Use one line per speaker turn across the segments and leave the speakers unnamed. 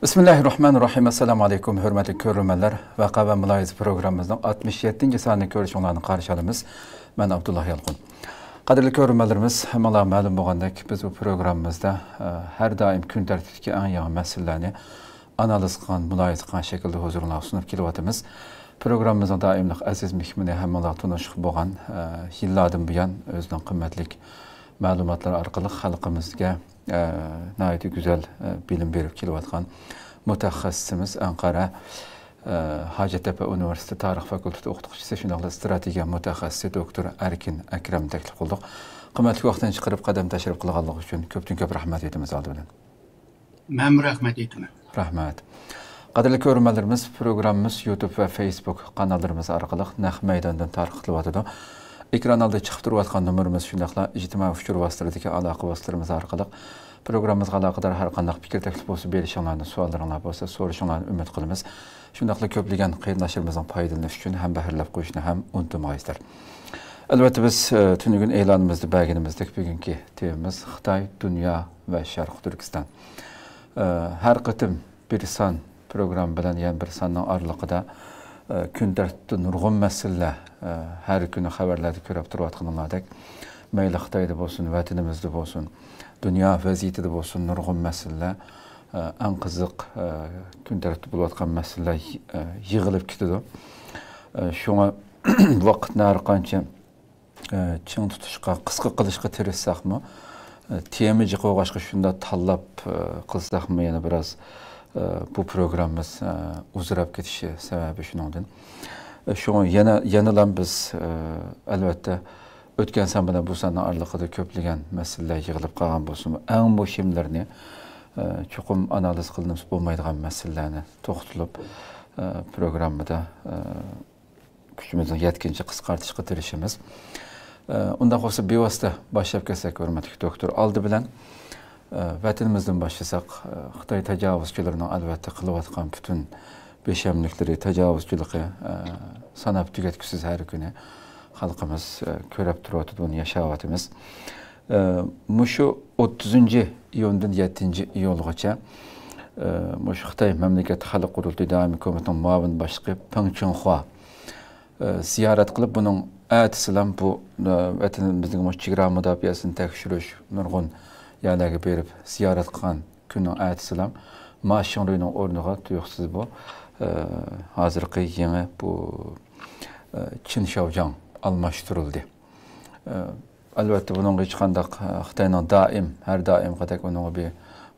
Bismillahirrahmanirrahim. Assalamu alaikum, hürmetli görürmenler. Vaka ve Mülayiz programımızın 67. saniye görüşünlerini karşı alımız. Ben Abdullah Yalqın. Kadirli görürmenlerimiz, mala məlum boğandaki biz bu programımızda her daim gün tertipki en yağı meselelerini analiz kılan, mülayiz kılan şekilde huzuruna sunup kilovatımız. Programımızın daimlik aziz mihmini hem mala tunuşuk boğan, yıllardan buyan özden kıymetlik məlumatlar arkalı halkımızda nayeti güzel bilim verip kilovatkan mütehassisimiz Ankara Hacettepe Üniversitesi Tarih Fakültesi okutukçusu şunakla stratejiya mütehassisi Doktor Erkin Ekrem teklif kıldık. Kıymetli vaktin çıkarıp kadem teşrif kılığanlık için köp rahmet etimiz aldı bilen.
Ben rahmet etime.
Rahmet. Kadirli görürmelerimiz programımız YouTube ve Facebook kanallarımız arkalı Naq Meydan'dan tarih kılıvatıdı. Ekranalda çıkıp duruyatkan numarımız şundakla ictimai fikir vasıtırıdaki alaqı vasıtırımız arkalık. Programımızga alaqadar har qandaq fikir teklif bolsa berişinglarni, suallarыңlar bolsa soruşinglarni ümit qilamiz. Şundaqla köpligen qiyinlaşırımızdan paydalanish üçün hem bahirlab qo'yishni ham unutmaysizlar. Albatta biz tünügün e'lonimizda belginimizdik bugungi temamiz Xitoy, dunyo va Sharq Turkiston. Har qitim bir son program bilan yana bir sonning oralig'ida kun tartibida nurg'un masalalar har kuni xabarlarda ko'rib turayotganlardek mayli Xitoyda bo'lsin, vatanimizda bo'lsin, dünya vaziyetinde olsun nurg'un meseleler, en kızık gün tarafta bulayotgan meseleler yığılıp ketidi. Şuna vaqtni har qancha ching tutishga, qisqa qilishga tirishsaqmi, tema qo'yg'ashga shunda tanlab qilsaqmi yana biraz bu programımız uzrab ketishi sababi shuningdan. Şuna yana biz albatta ötken sanbada bu sanın aralıqda köpligen meseleler yığılıp qalğan bolsun. En bu şemlerini çoxum analiz qılınıb bolmaydigan meselelerini toxtulup programda gücümüzün yetkince qısqartışqa tirişimiz. Unda olsa bevosita başlap kelsak, hörmetli doktor, aldı bilen vatanimizdan başlasak, Xitoy tajovuzchilarining albatta qilayotgan bütün beşemlikleri, tajovuzchiligi sanab tugatkusiz har kuni halkımız körep duruyordu bunu yaşavatımız. Muşu 30. iyondan 7. iyolgacha Muşu Xitoy Memleket Xalq Qurultayı Daimi Komitetining muavin başlığı Peng Chunhua ziyaret kılıp bunun ertesilen bu vatanimizning muş chegara mudofaasini tekshirish nurg'un yerlarga berib ziyaret qilgan kunning ertesilen Ma Xinruining o'rniga tuyuqsiz bu hozirgi yangi bu Qinshoujiang almashtirildi. Albatta bunun hech qanday Xitoyning her daim qadak onun bir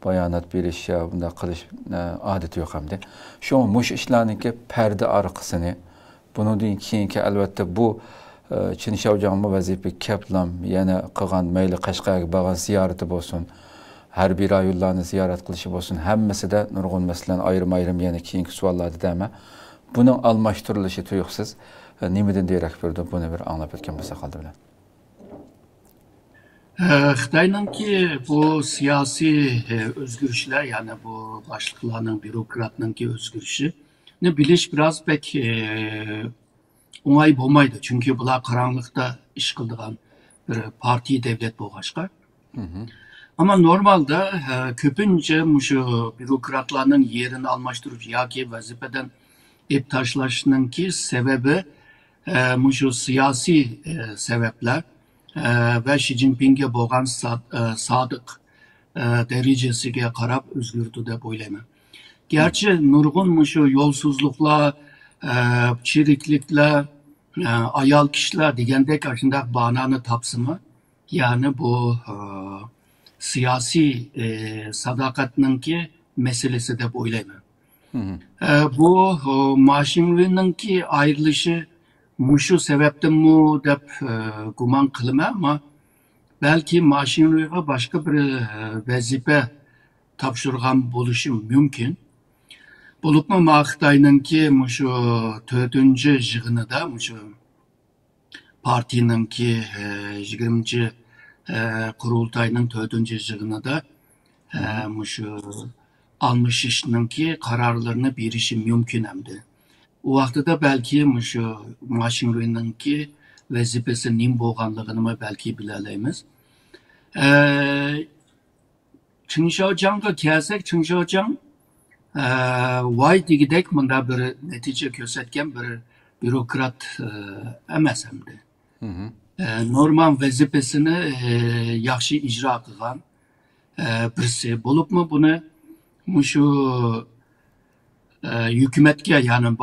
bayonot berish ya bunda qilish odati yo'q hamda. Shu mush ishlarniki parda orqasini bundan keyingi albatta bu Qinshoujiang vazifa kaplam yana qilgan mayli Qashqarga borgan ziyarati bo'lsin, harbiy rayonlarni ziyorat qilishi bo'lsin, hammasida nurg'un masalan ayrim yana keyingi savollarda dema bunun almashtirilishi tuyuqsiz nimeden diyerek verdi bunu bir anlap etken bu sakaldı bile.
Xitoyning ki bu siyasi özgürlükler yani bu başlıklarının bürokratının ki özgürlüğü ne biliş biraz pek onay bulmaydı. Çünkü bular karanlıkta iş kıldığan bir parti devlet boğaçka. Ama normalde köpünce şu bürokratlarının yerini almıştırıp ya ki vazifeden iptaşlaşının ki sebebi şu siyasi sebepler ve Xi Jinping'e boğan sadık derecesiga qarab özgürdü de boylayman. Gerçi nurgun şu yolsuzluklar, çiriklikler, ayal kişiler degende karşında bananı tapsımı yani bu siyasi sadakatinin ki meselesi de boylayman. Bu Ma Xinruining ki ayrılışı muşu sebepten mu dep guman kılma ama belki Ma Xinruiga başka bir vazife tapşırgan buluşum mümkün. Bulup mu Ma Xitoyning ki muşu 4. yığını da muşu partinin ki 20. kurultayının 4. yığını da muşu almış işinin ki kararlarını bir işi mümkün hemdi. O vaxtda da belki şu Ma Xinruining ki vazifesi nim bolğanlığını belki bilaleymiz. Qinshoujiangga kelsak, Qinshoujiang Vay degidek mında bir netice göstergen bir bürokrat emas hamdi. Normal vazifesini yaxshi icra qilgan birisi bo'libmi buni shu hükümetke yani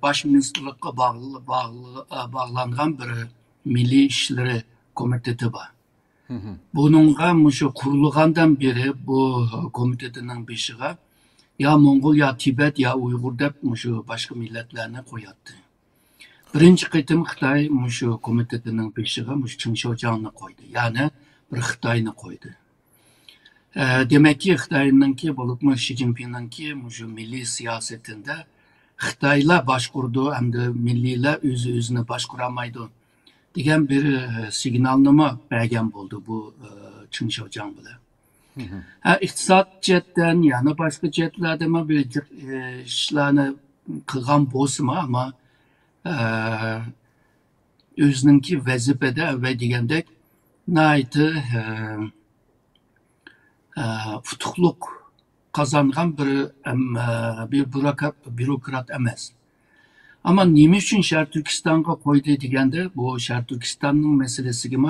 baş ministerlikka bağlangan bir Milli İşleri Komiteti var. Bununla şu kurulgandan beri bu komitetinin beşiğe ya Mongol ya Tibet ya Uygur dep şu başka milletlerine koyattı. Birinci kıtım Xitay şu komitetinin beşiğe Çin Şocan'ı koydu. Yani bir Xitay'ını koydu. Demek ki Xitay'ınki bulup Xi Jinping'inki şu milli siyasetinde Xitay'la başkurdu hem de milliyle özünü başkuramaydı diyen bir signalnama bergen oldu bu Çin Şocan bile. İktisat cetten yani başka cetlerde mi bir işlerini kılgan bozma ama özününki vazifede ve diyendek naydı futukluk kazangan bir bürokrat emas. Ama nime için Şer Türkistan'a koydu degende bu Şer Türkistan'ın meselesi gibi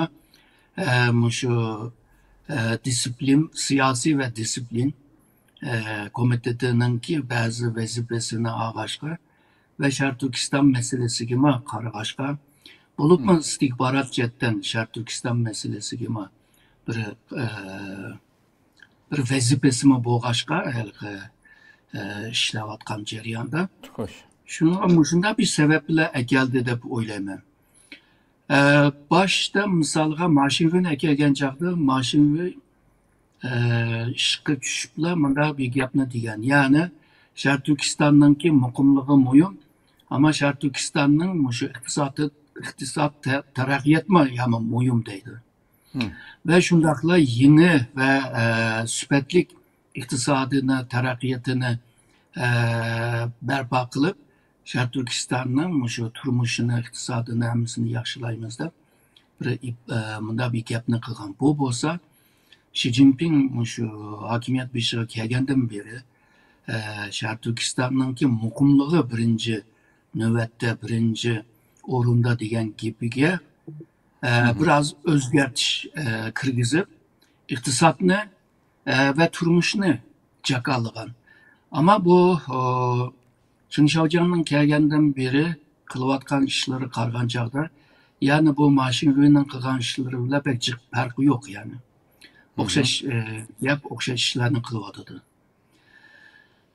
şu disiplin, siyasi ve disiplin komitetinin ki bazı vazifesini ağaçka ve Şer Türkistan meselesi gibi karagaşka bulup mu istihbarat cetten Şer Türkistan meselesi gibi bir vazifesi mi boğaşka işlevatkan ceriyanda.
Hoş.
Şunda bir sebeple geldi de oylayman. Başta misalga maşinvin ekelgen çağda maşinvi işqi düşüple manda bir yapna diyen. Yani Şer Türkistan'ın ki mukumluğu muyum ama Şer Türkistan'ın şu iktisat terakkiyat mı yani muyum deydi. Ve şundakla yeni ve süpetlik iktisadını, terakkiyatını berpa kılıp Şer Türkistan'ın şu turmuşunu, iktisadını hemsini yaxşılaymızda bunda bir gapni kılgan. Bu bolsa Xi Jinping şu hakimiyet beşiğe kelgenden beri Şer Türkistan'ın ki mukumluğu birinci nöbette, birinci orunda diyen gibiye biraz özgertiş kırgızıp iktisatını ve turmuşunu çakallıgan. Ama bu Çin Şocan'ın kelgenden beri kılıvatkan işleri kargan çağda yani bu maşinvinin kılgan işleri bile pek farkı yok yani. Okşaş işlerini kılıvatıdı.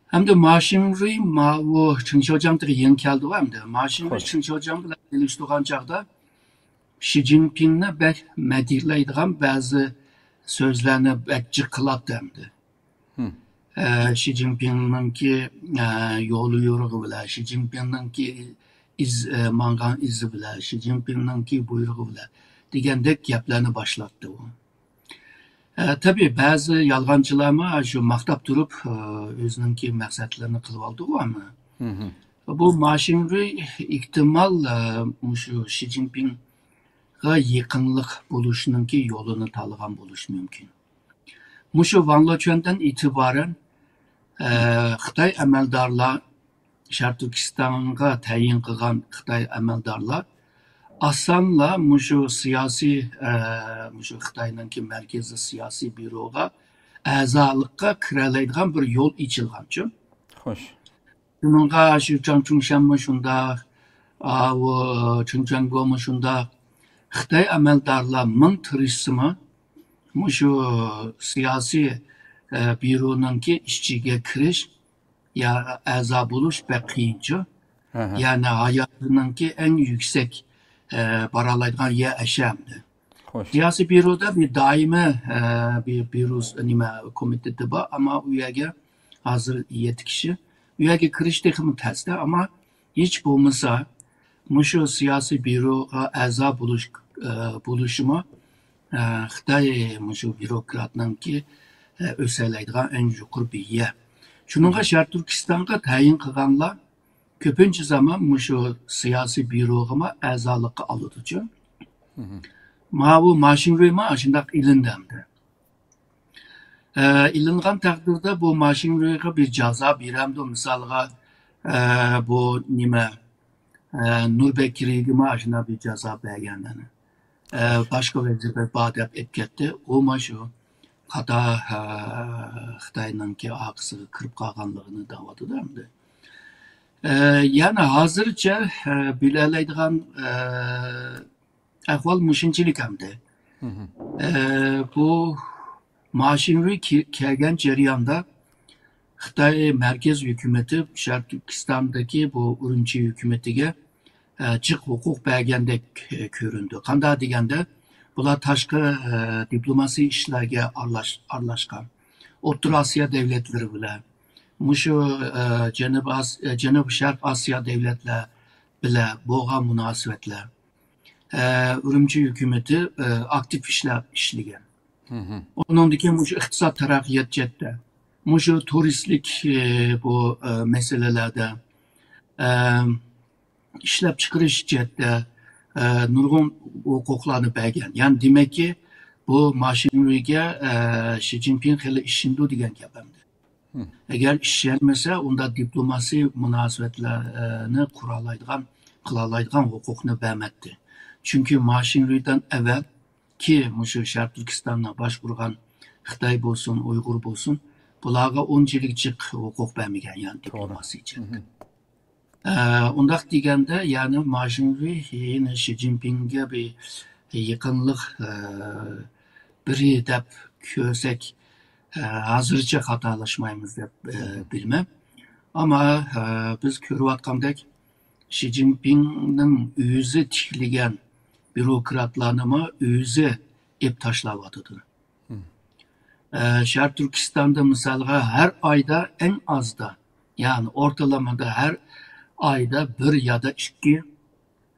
Hem de maşinvi bu Çin Şocan'da yeni geldi hem de maşinvi Çin Şocan bile iliştiğen çağda Xi Jinping'ne bek medirleydiğen bazı sözlerini bekçi kılattı hem de. Xi Jinping'in ki yolu yoruğu bile, Xi Jinping'in ki mangan izi bile, Xi Jinping'in ki buyruğu bile degandek gaplarni başlattı o. Tabii bazı yalgancılarma şu maktap durup özünün ki maksatlarını kılıp aldı o ama bu maşinvi ihtimal şu Xi Jinping'e yakınlık buluşunun ki yolunu tanıgan buluş mümkün. Şu Wang Lequan'dan itibaren Xitay əməldarlar Şer Türkistan'a təyin qılğan Xitay əməldarlar asanla şu siyasi şu Xitay'nınki mərkəzi siyasi büroğa əzalıqqa kirələydiğən bir yol içilgan üçün.
Hoş.
Bununla şu Zhang Zhongshan mı şunda, Chen Quanguo mu şunda Xitay əməldarlar min turistimi şu siyasi büronunki işçiye kiriş ya əza buluş pek kıyınca. Yani hayatınınki en yüksek paralaydıgan yer eşemdi. Siyasi büroda bir daimi bir büro komiteti var ama üyege hazır 7 kişi. Üyege kiriş tekimi testi ama hiç bulmasa şu siyasi büroga əza buluşumu Xitay şu bürokratınınki öseleydiğen en yukarı bir yer. Şununla Şer Türkistan'a tayin kılganlar köpünce zaman şu siyasi büroğuma əzalıqı alıdıcı. Bu maşinveyma aşındak ilindemdi. İlingan takdirde bu maşinruyga bir caza biremdi. Misalga bu nime Nurbekir'e aşına bir caza beğendiğini. Başka vazife badep etketti. O maşu kata Xitay'nın ki aksı kırıp kalganlığını davadı da mıydı? Yani hazırca bilaleydiğen ahval muşinçilik hamdi. Bu maşinri kelgen ceriyanda Xitay merkez hükümeti Şark Türkistan'daki bu Urumçi hükümetiga çık hukuk belgende göründü. Kanda degende bular taşkı diplomasi işlerge arlaşkan. Otur Asya devletleri bile. Muşu Cenab-ı Şark Asya devletler bile boğa münasebetler. Urumçi hükümeti aktif işler işligen. Onundaki muşu iktisat terakkiyat cette. Muşu turistlik bu meselelerde işlep çıkarış cette nurgun hukuklarını belgen. Yani demek ki bu maşinriyge Xi Jinping hele işindu diyen yapamdı. Eğer işlenmese onda diplomasi münasebetlerini kılalaydıgan hukukunu beğenmedi. Çünkü maşinriyden evvel ki Muşu Şark Türkistan'la başvuran Xitay bolsun, Uygur bolsun, bularga 10 yıllık hukuk vermegen yani diplomasi için. Ondak degende yani maşinri yine Xi Jinping'e bir yakınlık biri dep kösek hazırca hatalaşmayımız dep bilmem. Ama biz körüvatkandak Xi Jinping'nin yüzü tikligen bürokratlarını yüzü ip taşlavatıdı. Şark Türkistan'da mesela her ayda en az da yani ortalamada her ayda bir ya da iki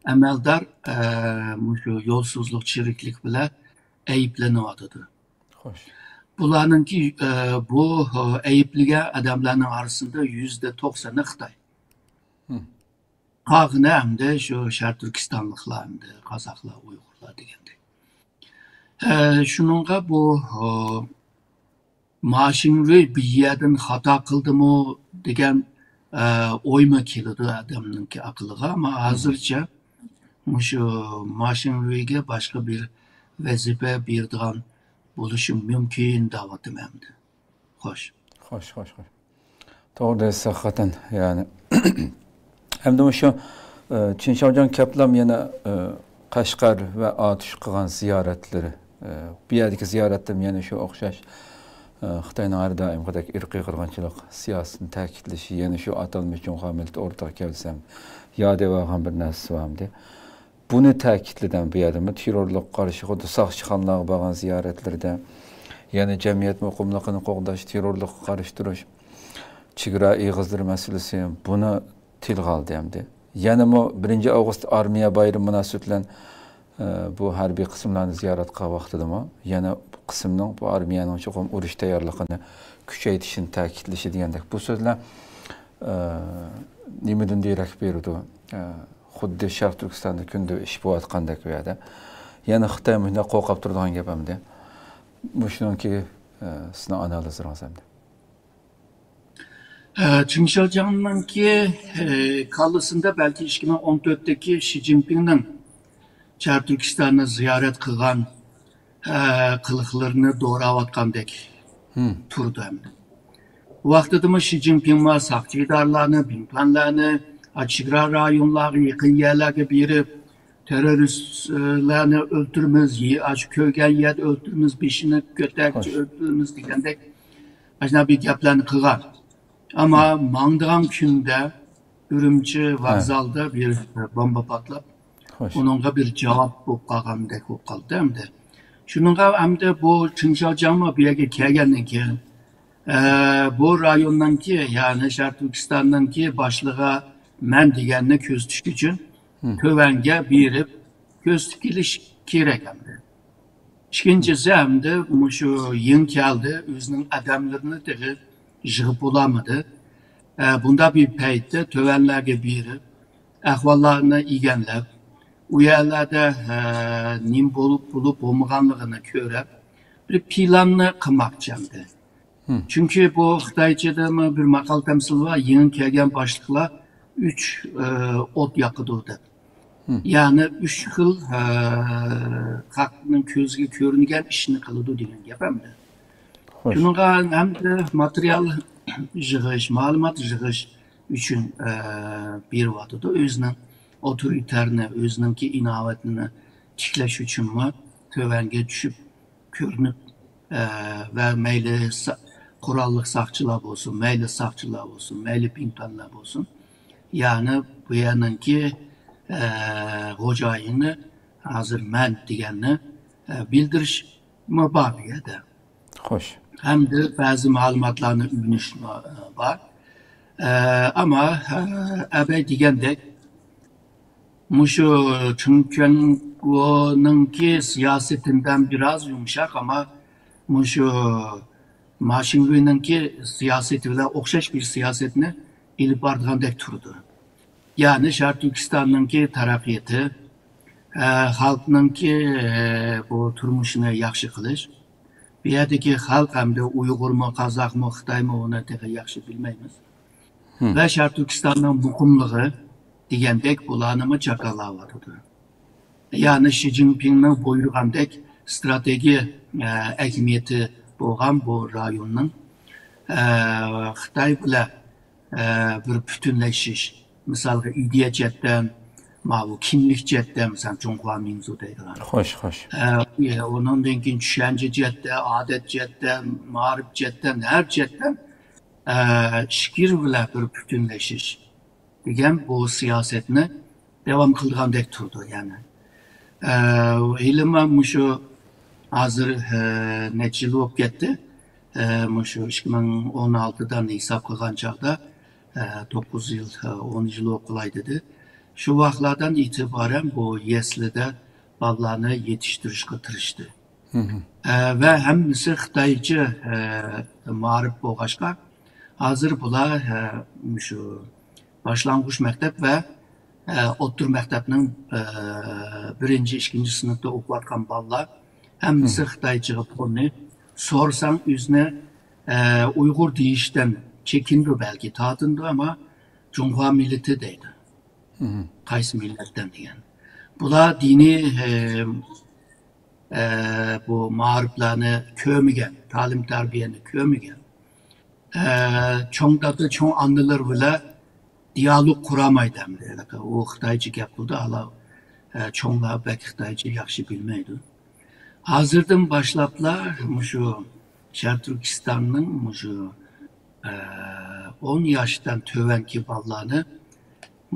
emeldar yolsuzluk, çiriklik bile eyüpleniyordu. Bunlarınki bu eyüplige adamların arasında %90'ı Xitay. Halkını hem de şu Şark Türkistanlıklar hem de Kazaklar, Uygurlar degende. Şununla bu maşinri bir yerden hata kıldı mı degen oyma kilidi adamınki akıllığa ama hazırca şu maşinriye başka bir vazife bir dağın buluşum mümkün davatım hem de. Hoş.
Hoş. Doğru deyilse hakikaten yani. Hem de şu Çin Şavcan Keplam yana Kaşgar ve Atış kılgan ziyaretleri. Bir yerdeki ziyaretlerim yani şu okşaş Xitayning har doim qadar irqiy qirg'inchilik siyosatini ta'kidlashi yana shu atalmish jumhuriyatda o'rtaga kelsam yod olgan bir narsasi bormidi. Buni ta'kidladan bu yerda terrorlik qarshi xuddi soqchixonalarga borgan ziyoratlarda yana jamiyat muqimligini qo'g'dash, terrorlikqa qarshi turish, chegara eg'izlari masalasi buni tilga oldi hamdi. Yana 1 avgust armiya bayrami munosabati bilan bu harbiy qismlarni ziyorat qilgan vaqtida yana qismning bu armiyaning cho'qim urush tayyorligini kuchaytirishini ta'kidlashi degandek bu so'zlar nimadan derak berdi xuddi Sharq Turkistonda kunda ish bo'layotgandek bu yerda yana Xitoy bunday qo'rqib turadigan gap hamda shuniki sizni analizingiz hamda
Çinşalcan'ınki kalısında belki 2014'teki Xi Jinping'in Şark Türkistan'ı ziyaret kılgan kılıklarını doğravatgandek turdu hem de. Bu vaxtda mı Xi Jinping ma sakçıdarlarını, binplanlarını, açıkra rayonları, yakın yerlerge birip teröristlerini öldürmüz, açık köygen yer öldürmüz, beşini göterci öldürmüz degandek aşna bir gaplarını kılgan. Ama mangdıgan günde Ürümçi vokzalda bir bomba patlap onunla bir cevap bu kalgandek o kaldı hem de. Şununla hem de bu Çinşalcan'ma bir yere kelgenden ki bu rayondan ki yani Şark Türkistan'dan ki başlığa men degenine köz düşkü için tövenge birip köz dikiliş kerek hem de. İkincisi hem de şu yın geldi özünün adamlarını da jığıp bulamadı. Bunda bir peytte tövenlerge birip ahvallarını igenlep u yerlerde nim bulup olmaganlığını körep bir planını kılmak cemdi. Çünkü bu Xitaychada mı bir maqal temsil var, yeni kelgen başlıklar 3 ot yakıdı deb. Yani 3 xil xalqning ko'ziga ko'ringan ishni qiladi degan gap hamda.
Xo'sh.
Shunga hamda material yig'ish, ma'lumot yig'ish uchun beryotidi. O'zining otoritarini, o'zininki inovatini tiklash uchunmi tövanga tushib ko'rinib va mayli qurolli saqchilar bo'lsin, mayli saqchilar bo'lsin, mayli pintonlar bo'lsin. Yani bu yanınki xo'jayini hozir man deganni bildirish mubobiliyada.
Xo'sh.
Hamda ba'zi ma'lumotlarni o'rganish bor. Ama abay degandek mushu Chunquango'ningki siyosatidan biraz yumshoq, ama mushu Ma Xingui'ninki siyosati bilan o'xshash bir siyosatni ilib borgandek turdi. Yani Sharq Turkistonninki taraqqiyoti, xalqninki bu turmushini yaxshi qilish, bu yerdagi xalq hamda Uyg'urmi, Qozoqmi, Xitoymi uni texa yaxshi bilmaymiz. Va Sharq Turkistonning muqimligi degandek bularni chaqalayotdi. Yani Xi Jinpingning buyurgandek strategiya ahamiyati bo'lgan bu rayonning Xitoy bilan bir bütünleşiş, misalga ideya jihatdan, bu kimlik jihatdan, misal Junghua Minzu deydilar.
Xo'sh, xo'sh.
Ondan keyin tushuncha jihatdan, odat jihatdan, ma'rif jihatdan, har jihatdan fikr bilan bir bütünleşish degan bu siyosatni davom qilgandek turdi. Yani ilm shu hozir necha yil bo'lib ketdi. Shu 2016'dan hesap qilgan chaqda 9 yıl, 10 yıl okulay dedi. Şu vaqtlardan itibaren bu yeslide balalarını yetiştirishga tirishdi. Ve hemisi Xitoycha ma'rif bo'lg'achqa, hozir bular shu boshlang'ich maktab va o'rta maktabning 1-2 sinfda o'qiyotgan bolalar hemisi Xitoycha qo'lni sorsang o'zini Uyg'ur deyishdan çekindi belki, tatındı, ama Junghua milleti deydi. Qaysi milletten degan. Bular dini bu ma'riflarni ko'migan, ta'lim tarbiyani ko'migan. Cho'ngdagi cho'ng annelar bilan dialog quramaydi hamda. U Xitoycha gap qildi, hala cho'nglar belki Xitoycha yaxshi bilmaydi. Hozirdan boshlablar shu Sharq Turkistonning shu 10 yaşdan tövenki ballarını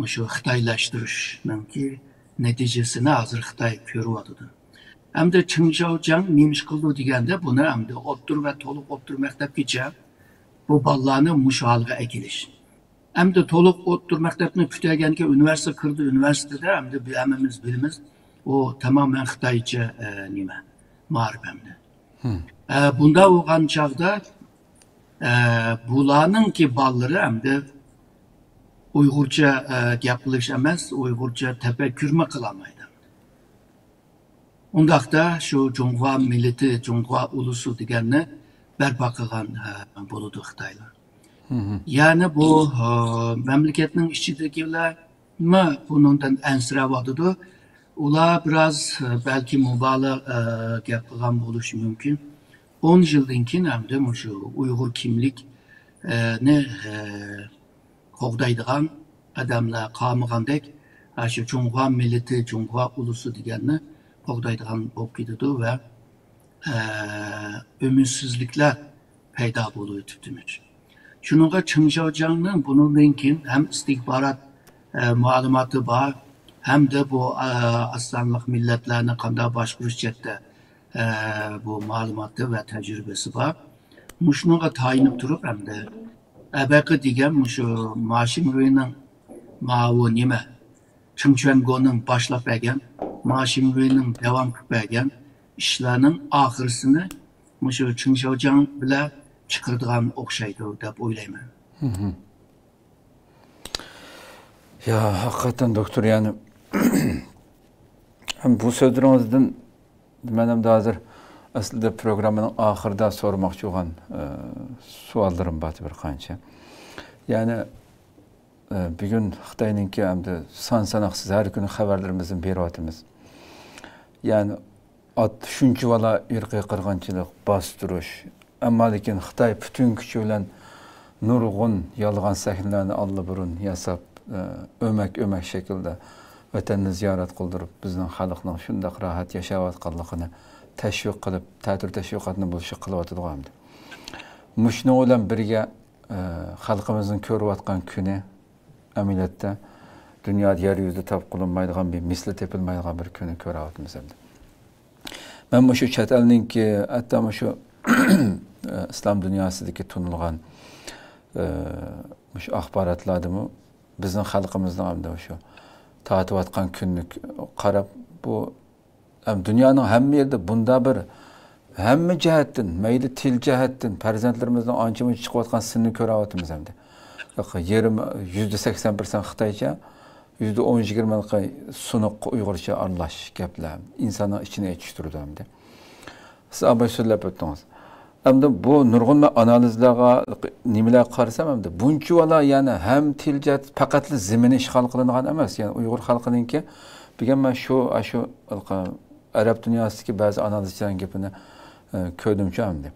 şu Xitaylaştırışınki neticesini hazır Xitay görüyordu. Hem de Çingzhaojiang neymiş kıldı degende bunu hem de o'ttur ve toluq o'ttur maktabgacha bu ballarını mushu halga ekilish. Hem de toluq o'ttur maktabni pütəgənki üniversite kırdı, üniversitede hem de hammamiz bilimiz o tamamen Xitaycha nima ma'rif hem de. Bunda olgan çağda bularning ki balları hem de Uyg'urcha gapirish emas, Uyg'urcha tafakkurmi qilolmaydi. Undaqda shu Junghua millati, Junghua ulusi deganni barpo qilgan bo'ladi Xitoylar. Yani bu mamlakatning ichidagilarmi bundan ansirayotdi. Ular biraz belki mubalag'a gap qilgan bo'lishi mumkin. 10 yıldan keyin hem de shu Uyg'ur kimlikni qo'g'daydigan odamlar qolmagandek, shu Junghua millati, Junghua ulusi deganni qo'g'daydigan bo'lib ketadi va ümidsizliklar paydo bo'lib o'tibdi. Shunga Chingzhaojiangning bundan keyin ham istihborot ma'lumoti bor, hem de bu aslanliq millatlarni qanday boshqarish jihatda bu ma'lumoti va tajribasi bor. Shunga tayinib turib hamda abaqi degan shu Ma Xinguining ma'vu nima Chunquango'ning boshlab bergan, Ma Xinguining davom qilib bergan ishlarning oxirisini shu Chingzhaojiang bilan chiqaradigan o'xshaydi deb o'ylayman.
Ya hakikaten doktor, yani bu sözlerinizden ben hem de hazır aslında programın ahırda sormakçı olan suallarım var bir kança. Yani bir gün Xitay'nınki hem de sansanaqsız her gün haberlerimizin beratimiz. Yani şunçu vala irqi qırğançılıq, bastırış. Ama lekin Xitay bütün küçü bilen nurgun yalğan sahnelerini allı burun yasap, ömek şekilde vatanını ziyaret kıldırıp bizning xalqning şundaq rahat yaşayotganligini teşvik qilib, ta'tir teşviqatni bo'lishni qilyotgandim. Mushuni bilan birga xalqimizning ko'rayotgan kuni amaliyotda dunyoda yer yuzida topib qilinmaydigan bir misli tepilmaydigan bir kuni ko'ryapmiz endi. Men shu chet elninki, hatto shu islom dunyosidagi tunilgan shu axborotlarni bizning xalqimizning hamda shu tatiyotgan kunni qarab bu dünyanın hem yerde bunda bir hem cihetten, meyli til cihetten, farzandlarimizning ancha chiqayotgan sinni ko'ryapmiz hamda. %80% Xitoycha, %10-20 sunuq Uyg'urcha aralash gaplar, insonning ichini yetishtirdi hamda. Siz abay so'zlab o'tdingiz. Hamda bu nurg'un analizlarga nimalar qarasam hamda buncha vala yani hem til jihat faqat zimini ishg'ol qilingan emas, yani Uyg'ur xalqininki bilgan shu Arap dünyasındaki bazı analizçilerin gapini ko'rdimcha hamda.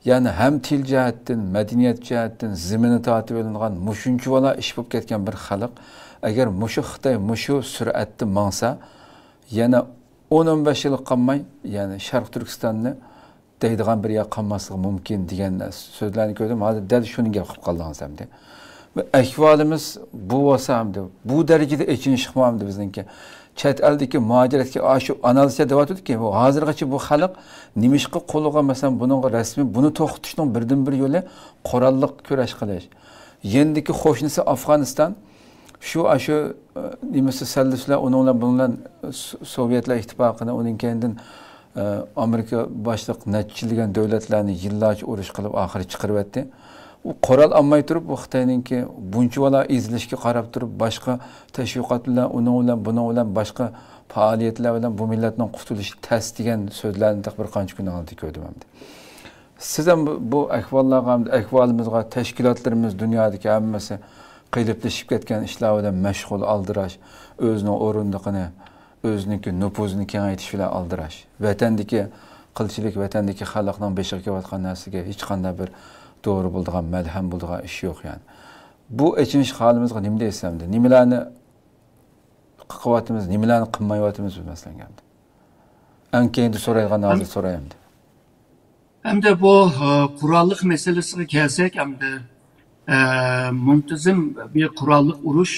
Yani hem til jihatdan, madaniyat jihatdan zimini tatib olingan mushuncha vala ish bo'lib ketgan bir xalq agar mushu Xitoy mushu sur'atda mangsa yana 10-15 yil qolmay, yani Sharq Turkistonni deydigan bir yer qolmasligi mumkin degan so'zlarni ko'rdim. Hozir dal shuni gap qilib qoldingiz hamda. Ve ahvolimiz bu bo'lsa hamda, bu darajada echinish chiqmamdi bizningki. Chet eldeki muhaciretki şu analizce devam ettik ki bu hazırgacha bu xalq nimishqa qo'liga masalan buningga rasmiy buni to'xtatishning birdan bir yo'li qurolliq kurash qilish. Yendiki qo'shnisi Afg'oniston shu nimasi sallislar uninglar bunlar Sovetlar ittifoqini uning kendidan Amerika boshliq natchilgan davlatlarni yillarcha urush qilib oxiri chiqarib etdi. U qoral almay turib bu Xitoyninki buncha vala izlashga qarab turib boshqa tashviqot bilan uning bilan buning bilan boshqa faoliyatlar bilan bu millatning qutulishi tas degan so'zlarni bir qancha kun oldin ko'rdim hamda. Siz ham bu ahvollarga, ahvolimizga tashkilotlarimiz dunyodagi hammasi qiylib ketgan ishlar bilan mashg'ul aldirash, o'zining o'rindig'ini, o'ziniki nupuzini kengaytirish bilan aldirash. Vatandagi qilchilik, vatandagi xalqning beshiga kelayotgan narsaga hech qanday bir doğru bulduğun, melhem bulduğun iş yok yani. Bu echinish halimizga nima deysamdi? Nimalarni qilyapmiz, nimalarni qilmayapmiz bilmasdan gapdi. Ankendi so'raydigan hozir so'rayamdi.
Hamda bu qurolliq meselesiga kelsak, hamda muntazam bir qurolliq urush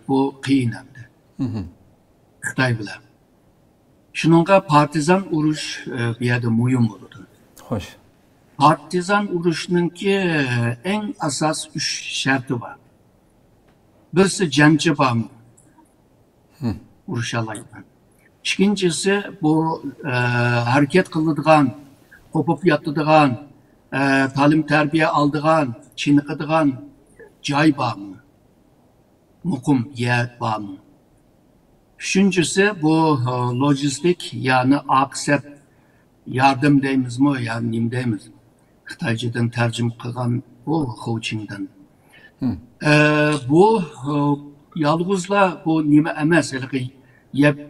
bu qiyin hamda. Xitoy bilan. Shuningga partizan urush bu yerda muhim bo'ladi.
Xo'sh.
Partizan uruşununki en asas 3 şartı var. Birisi jangchi bormi? Urush alayman. İkincisi bu hareket qiladigan, qo'pib yotadigan, ta'lim tarbiya oladigan, chiniqadigan joy bormi? Muqim yer bormi? Üçüncüsü bu lojistik, yani aqsat yardım deymizmi, yani nim deymiz? Xitoychadan tarjima qilgan bu Xochingdan. Bu yolg'izlar bu nima emas,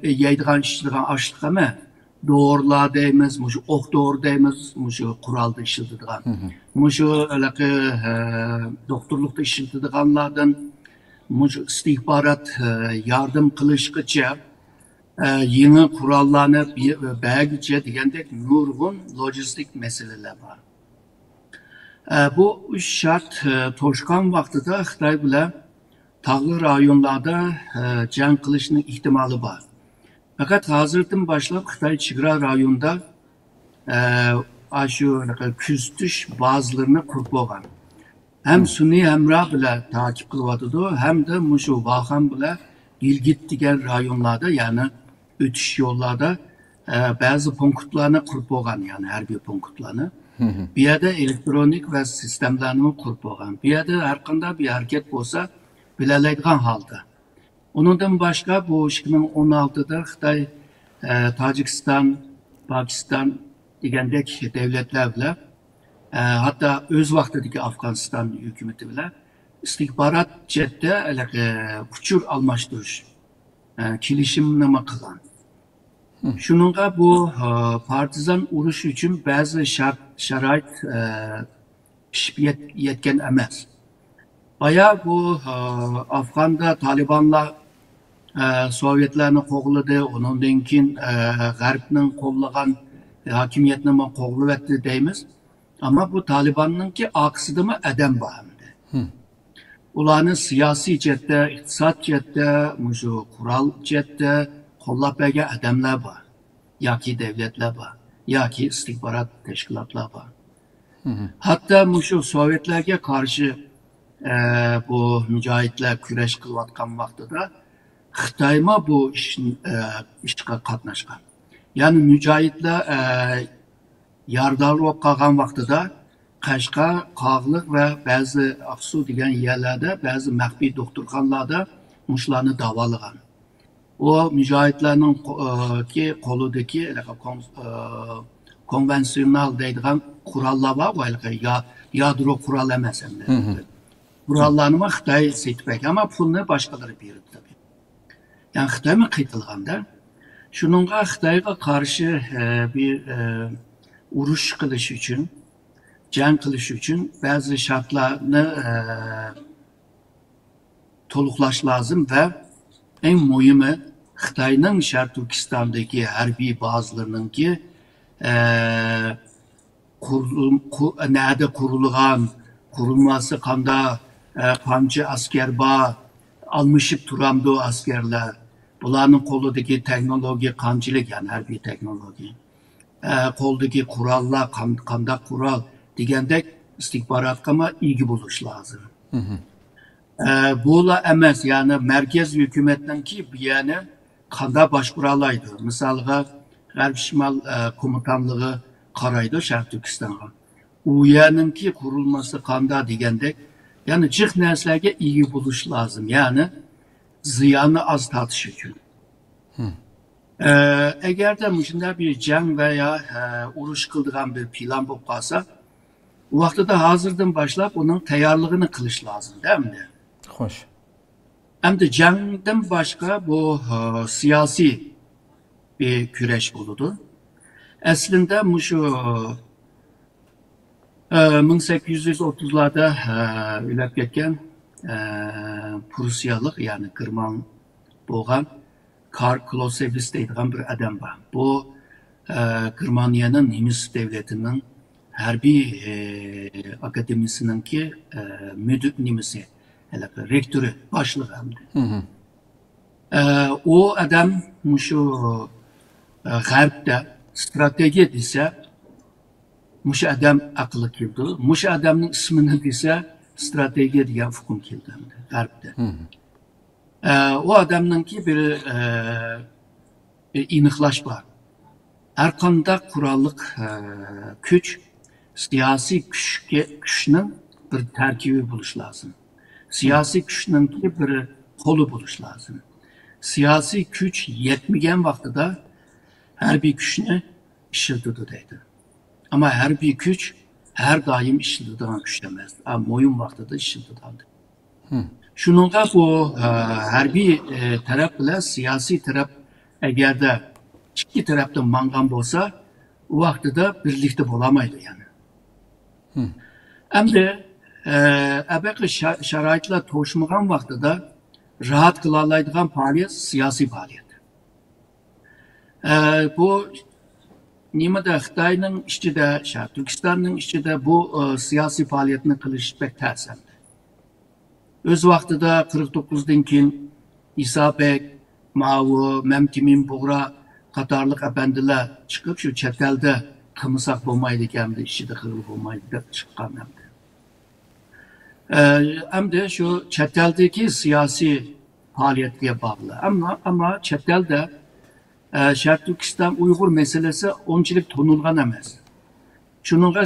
yeydigan ishlaydigan oshliq emas. Doğrular deymiz, mushu o'q doğru deymiz, mushu qurolda ishlatadigan. Mushu doktorlikda ishlatadiganlardan mushu istihbarat yardım qilishgacha yeni qurollarni bergicha degandek nurg'un lojistik meseleler var. Bu üç şart to'shgan vaqtida Xitoy bilan tog'li rayonlarda jang qilishning ehtimoli bor. Fakat hozirdan boshlab Xitoy chegara rayonida shu kuzatish bazalarini qurib bo'lgan. Hem sun'iy hamroh bilan takip qilyotdi, hamda mushu Vaxan bilan Gilgit degan rayonlarda, ya'ni o'tish yo'llarda bazı punktlarni qurib bo'lgan, ya'ni harbiy punktlarni. Bir yerde elektronik ve sistemlerini kurup olan, bir yerde her qanday bir hareket olsa bilelaydigan halda. Onundan başka bu 2016'da Xitoy, Tacikistan, Pakistan degandek devletler bile hatta öz vaqtidagi Afg'oniston hukumati bilan istihborot jihatda uchur almashtirish kelishimnoma qilgan. Shuningga bu partizan urush uchun ba'zi sharoit pishib yetgan emas. Bayağı bu Afgan'da Talibanlar Sovyetlerini qo'g'ladi, ondan keyin G'arbning qo'llagan hokimiyatni qo'g'lab deymiz. Ama bu Taliban'ınki aksıdımı adam bağımdı. Ularni siyosiy jihatda, iqtisod jihatda, mushu qural jihatda qo'llab bergan adamlar bor, yoki davlatlar bor, yoki istihborot tashkilotlar bor. Hatto mushu Sovyetlarga qarshi bu mujohidlar kurash qilayotgan vaqtida Xitoyma bu ishga qatnashgan. Ya'ni mujohidlar yardar bo'lib qolgan vaqtida Qashqar, Qog'liq va ba'zi Aqsu degan yerlarda, ba'zi maxfiy doktorxonalarda mushlarni davolagan. O mujohidlarning qo'lidagi konvensional deydigan qurollar bor, yadro qurol emas endi. Qurollarni Xitoy setib bergan, ammo pulni boshqalar berdi tabii. Yani Xitoymi qaytilganda, shuningga Xitoyga qarshi bir urush qilish uchun, jang qilish uchun ba'zi shartlarni to'liqlash lozim va eng muhimi Xitoyning Sharq Turkistondagi harbiy bazalarininki nada qurilgan, qurilmasi qancha asker bor, almışıp turamdı o askerler. Bularning qo'lidagi texnologiya qanchalik, yani harbiy texnologiya. Qo'ldagi qurollar qanday qurol degandek istihborotga ega bo'lish lozim. Bular emas, yani merkez hukumatninki yani qanday boshqara oladi. Misolga G'arb Shimol komutanligi qaraydi Sharq Turkistonga. U yerninki qurilmasi qanday degandek, yani jiq narsalarga ega bo'lish lozim. Yani ziyoni az tortish uchun. Agarda shunday bir jang veya urush qiladigan bir plan bo'lib qolsa, u vaqtida hozirdan boshlab uning tayyorligini qilish lozim, değil-mi?
Xo'sh.
Endi jangdan boshqa bu siyosiy bir kurash bo'ladi. Aslında shu 1830'larda o'lib ketgan Prusiyalik, yani German bo'lgan Karl Clausewitz deydigan bir adam var. Bu Germaniyanın Nemis devletinin harbiy akademisininki müdür nimisi, rektörü, başlığı hamdi. O adam şu G'arbda strategiya desa, mush adam aqli keldi. Mush adamning ismini desa, strategiya degan hukm keldi G'arbda. O adamninki bir aniqlash bor. Har qanday qurolliq kuch siyosiy kuchning bir tarkibi bo'lishi lozim. Siyosiy kuchninki bir qo'li bo'lishi lozim. Siyosiy kuch yetmagan vaqtida harbiy kuchni ishlatadi deydi. Ama harbiy kuch her daim ishlatadigan kuch emas. Mo'yin vaqtida ishlatadi. Shuningga bu harbiy taraf bilan siyosiy taraf agarda ikki tarafdan mangan bo'lsa, u vaqtida birlikda bo'lamaydi yani. Endi abaqa sharoitlar to'shmagan vaqtida rahat qila oladigan faoliyat siyosiy faoliyat. Bu nimada Xitoyning ichida, Sharq Turkistonning ichida bu siyosiy faoliyatni qilish pek tez. Öz vaqtida 49'dan keyin İsabek, Mao, Memtimin Buğra qatorliq apandilar chiqib shu chet elda qilmasak bo'lmaydi ekan, ishida qilib bo'lmaydi deb chiqqan hamda. Hamda shu chet eldagi siyosiy faoliyatga bog'liq. Ama chet elda Sharq Turkiston Uyg'ur meselesi onchilik tonilgan emas. Shuningga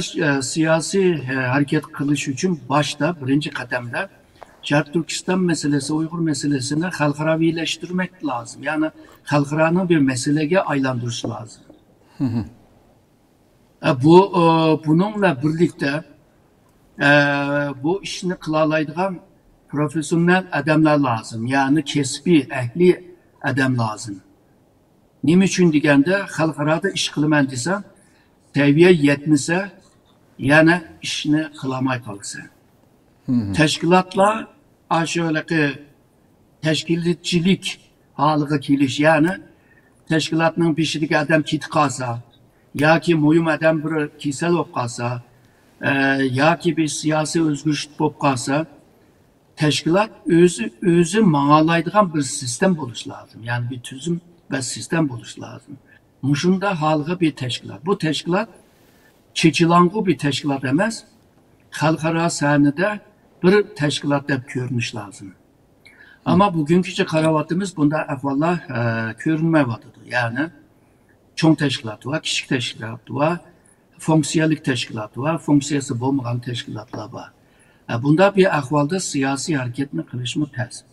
siyosiy harakat qilish uchun boshda birinchi qadamda Sharq Turkiston meselesi, Uyg'ur meselesini xalqaraviyleştirmek lazım. Yani xalqarani bir meselege aylandirish lazım. Bununla birlikte bu işini kılalaydıgan profesyonel adamlar lazım. Yani kesbi, ehli adam lazım. Nima uchun deganda xalqarada ish qilaman desam, seviye yetmese yana ishni qilamay qolsa. Tashkilotlar ashulaki tashkilotchilik holiga kelish, ya'ni tashkilotning beshidagi odam ketib qolsa, yoki muhim odam biri kasal bo'lib qolsa, yoki bir siyosiy o'zgarish bo'lib qolsa, tashkilot o'zi ma'nolaydigan bir sistem bo'lishi lozim. Ya'ni bir tuzum ve sistem bo'lishi lozim. Mushunda halga bir tashkilot. Bu tashkilot chechilangu bir tashkilot emas, xalqaro sahnada bir tashkilot deb ko'rinish lozim. Ama bugünküce karavatımız bunda ahvallar ko'rinmayapti. Yani cho'ng tashkilot var, kichik tashkilot var, fonksiyalik tashkilot var, fonksiyasi bo'lmagan tashkilotlar var. Bunda bir ahvalda siyosiy hareketni qilishmi tez.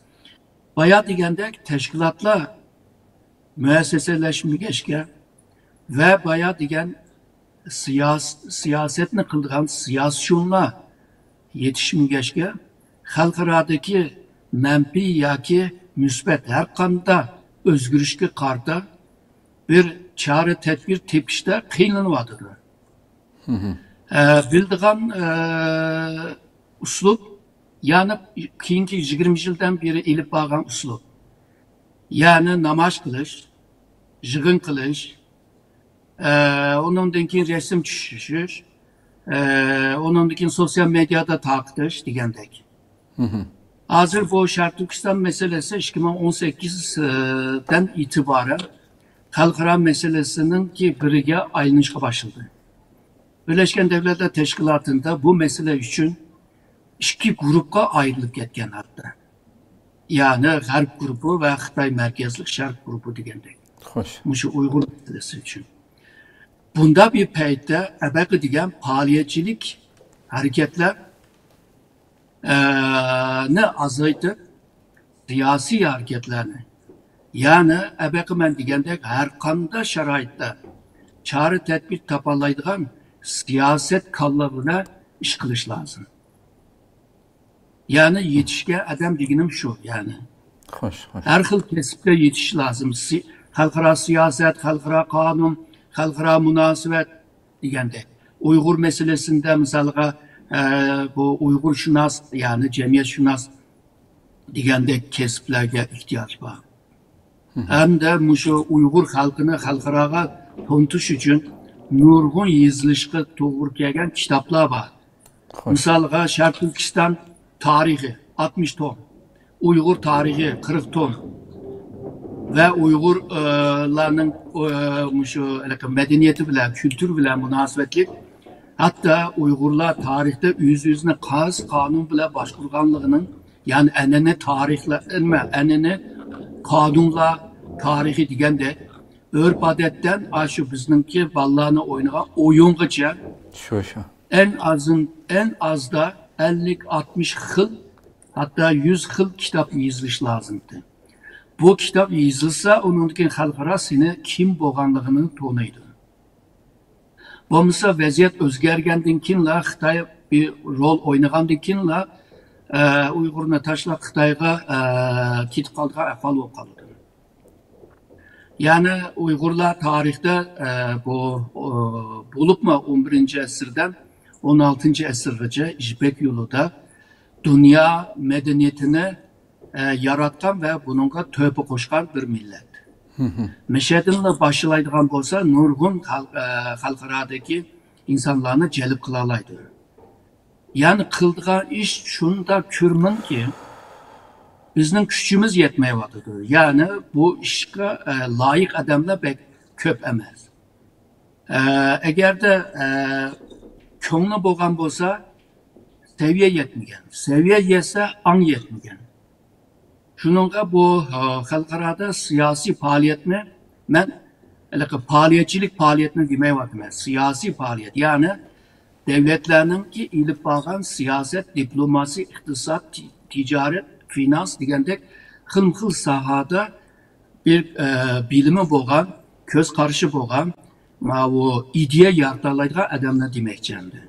Bayağı degandek tashkilotlar müesseselashmagachga ve bayağı degan siyasetni qildigan siyosiyonlar yetishmagachga xalqarodagi manfiy yoki musbat har qanday o'zgarishga qarta bir chora tadbir tepishda qiynaladi. Bildigan uslub, yani keyingi 20 yıldan beri ilip bağlan uslub. Yani namaz kılış, jig'in qilish, ondan keyin resim tushish, ondan keyin sosyal medyada tarqitish degandek. Hazır bu Şarkı Türkistan meselesi 2018'den itibaren xalqaro meselesinin ki biriga aylanishga başladı. Birleşken Devletler Teşkilatı'nda bu mesele için iki grupka ayrılıp ketken hatta. Yani Garp grubu ve Xitay merkezli Şark grubu degandek. Muşu Uygur meselesi için. Bunda bir peyde ebeki degen faaliyetçilik hareketler ne azaydı siyasi hareketlerini. Yani ebeki men degandek her kanda şaraytta çare tedbir tapalaydıgan siyaset kallarına iş kılış lazım. Yani yetişke adam deginim şu yani. Her xil kesipte yetiş lazım. Xalqaro siyaset, xalqaro kanun, xalqaro münasebet degandek. Uygur meselesinde misalga bu Uygur şunas yani cemiyet şunas degandek kesiplerge ihtiyaç var. Hem de muşu Uygur halkını xalqaroga tontuş için nurgun yazılışqa to'g'ri kelgan kitaplar var. Misalga Şarkı Türkistan tarihi 60 ton, Uygur tarihi 40 ton ve Uygurlarning medeniyeti bilen, kültür bilen münasebetlik, hatta Uygurlar tarihte yüzüne qaz kanun bilen başkurganlığının, yani enene tarihlenme, enene kanunla tarihi degende örf adetten aşı bizninki ballarını oynayan oyungacha en azda 50-60 xil hatta 100 xil kitap yazılış lazımdı. Bu kitap yazılsa onunki xalqaro seni kim bo'lganligini to'naydi. Bo'lmasa vaziyat o'zgargandan keyinla Xitoy bir rol o'ynagandan keyinla Uyg'urni tashlab Xitoyga ketib qolgan ahvol bo'lib qoldi. Yani Uygurlar tarihte bulupma 11. asırdan 16. asırgacha İpek yolunda dünya medeniyetini yaratkan ve bununla tövbe koşkan bir millet. Meşedinle başlaydıgan bolsa nurgun xalqaradaki insanlarını celip kılalaydı. Yani kıldıgan iş şunda kürmün ki bizning kuchimiz yetmayapti. Yani bu ishga loyiq odamlar pek ko'p emas. Agarda ko'ngli bo'lgan bo'lsa, seviye yetmagan. Seviye yetsa, ang yetmagan. Shuningga bu xalqaroda siyosiy faoliyatni men faaliyetçilik faaliyatini demayapman. Siyosiy faaliyat, yani devletlarninki ilib borgan siyoset, diplomasi, iqtisod, tijorat, finans degandek xil sahada bir bilimi bo'lgan, ko'z qarashi bo'lgan, o ideya yaratalaydigan adamlar demekçendi.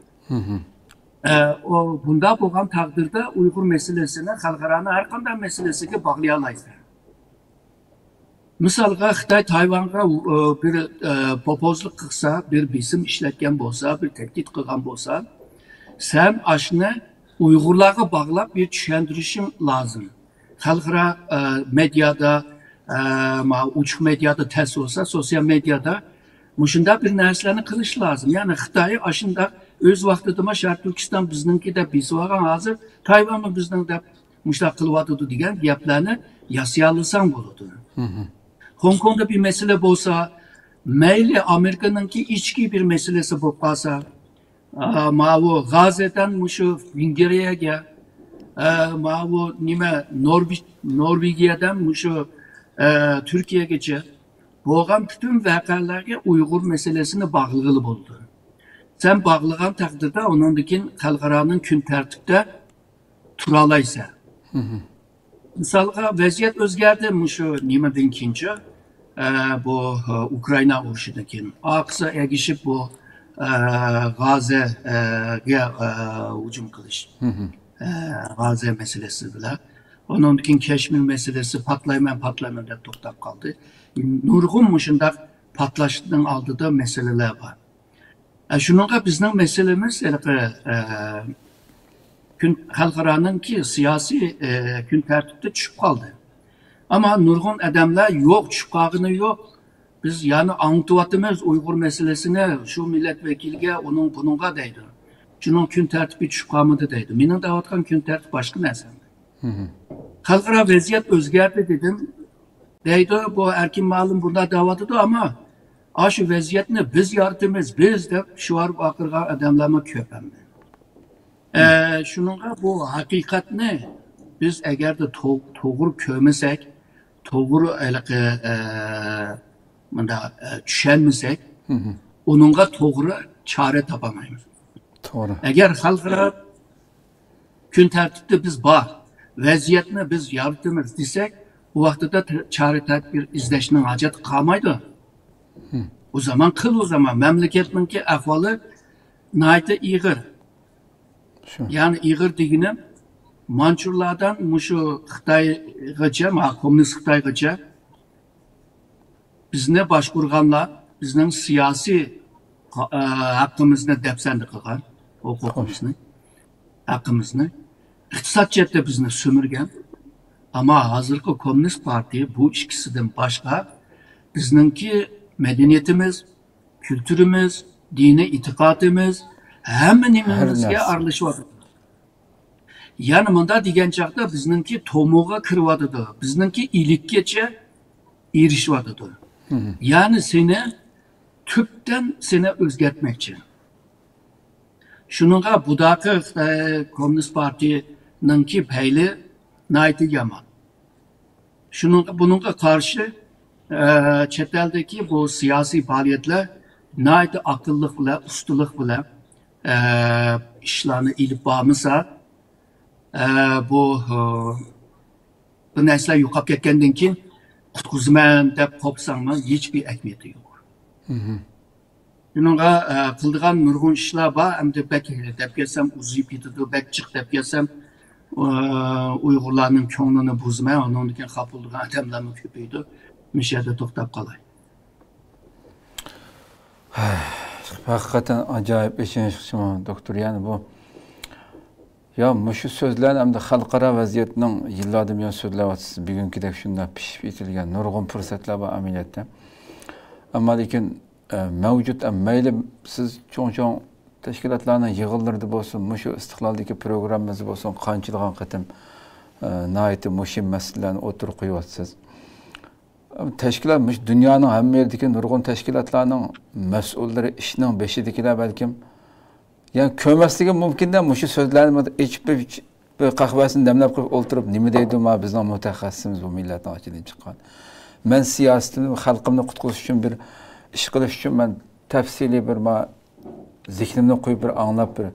O bunda bo'lgan taqdirda Uyg'ur meselesini xalqaro har qanday meselesiga bog'lay olasizlar. Misalga Xitoy Tayvanga bir popozlik qilsa, bir bisim ishlatgan bo'lsa, bir tehdit qilgan bo'lsa, sen aşını Uyg'urlarga bog'lab bir tushuntirishing lozim. Xalqaro medyada, uçuk medyada tez olsa, sosyal medyada mushunda bir narsalarni qilish lozim. Ya'ni Xitoy aşında öz vaqtida Sharq Turkiston bizningki deb besib olgan, hozir Tayvanni bizning deb mushtaq qilyapti degan gaplarni yasay olsang bo'ladi. Hong Kong'da bir mesele bo'lsa, mayli Amerika'nınki içki bir meselesi bo'lib qolsa, bu G'azedan mushu Vengriyaga, bu nima Norvegiyadan mushu Turkiyagacha bo'lgan bütün voqealarga Uyg'ur meselesini bog'lig'ili bo'ldi. Sen bağlagan takdirde onundaki xalqaranın kun tartibde turalaysa. Misalga vaziyat o'zgardi şu nimadan kinchi bu Ukrayna urushidan keyin. Aqsa egishib bu G'azaga hujum qilish. G'aza meselesi bilan. Onundaki Keşmir meselesi patlayman deb to'xtab qoldi. Nurg'un mushundaq patlashning oldida meseleler var. Şununla bizning meselemiz xalqaranın ki siyasi kun tartibde tushib qoldi. Ama nurg'un adamlar yo'q, tushib qolgani yo'q. Biz yani anlatyapmiz Uyg'ur meselesini şu milletvekiliga, bununga deydi. Şunun kun tartibi tushib qolmadi deydi. Mening deyotgan kun tartib boshqa narsa. Xalqaro vaziyat o'zgardi dedim. Deydi bu erkin ma'lum bunda da'votidir ama şu vaziyatni biz yaratamiz, biz deb shuar baqirgan adamlarga ko'p hamda. Shuningga bu haqiqatni biz agarda to'g'ri ko'rmasak, to'g'ri bunda tushunmasak, uningga to'g'ri chora topamaymiz. To'g'ri. Agar xalqaro kun tartibda biz bor, vaziyatni biz yaratamiz desak, bu vaqtda chora tadbir izlashning hojati qolmaydi. O zaman memleketninki ahvali nayta iğir. Yani iğir deginim Mançurlardan şu Xitaygacha, komünist Xitaygacha bizni başkurganlar, bizning siyasi hakkımızını depsendi qilgan, huquqimizni, hakkımızını. İqtisad jihatda bizni sömürgen. Ama hozirgi Komünist Partiya bu ikkisidan boshqa bizningki medeniyetimiz, kültürümüz, dini itikadımız, hemen nimemizge aralışıvadı. Yani bunda degen çağda bizninki tomuğa kırvadıdı, bizninki ilikkeçe erişivadıdı. Yani seni tüpten seni özgertmekçi. Şununla budakı Komünist Parti'ninki peyli naiti yaman. Bununla karşı chet eldeki bu siyasi faaliyetler nayda akıllık bile, ustalık bile işlerini ilip bağımıza bu nesler yuqab ketkendan keyin qutqizman deb qopsanman hiçbir ehmiyeti yok. Bununla qildigan nurg'un ishlar bor, hamda bek deb kelsam uzib ketadi, bek chiq deb kelsam Uyg'urlarning ko'nglini buzmay, undan keyin xafa bo'lgan odamlar ko'paydi. Müşahede to'xtab qolay.
Hakikaten acayip işin doktor yani bu. Ya şu sözler hem de xalqaro vaziyatning yillardan buyon so'zlayapsiz. Bugünkidek shunday pishib etilgan nurg'un fursatlar bor amaliyotda. Ammo lekin mavjud mayli siz cho'ng tashkilotlarning yig'inlarida bo'lsin, shu istiqloldagi programmamiz bo'lsin, qanchadan qatim nihoyatda muhim masalalarni o'tirib qo'yyapsiz. Teşkilat, dünyanın hem yerdeki nurg'un teşkilatlarının mas'ullari işinin beshidagilar balkim yani kömesliği mümkün de şu sözlerini içip bir kahvesini demlep oturup nima deydi ma bizning mutaxassisimiz bu millatning ichidan chiqqan. Men siyosetni xalqimni qutqizish uchun bir ish qilish uchun men tafsili bir zihnimni qo'yib bir anglab bir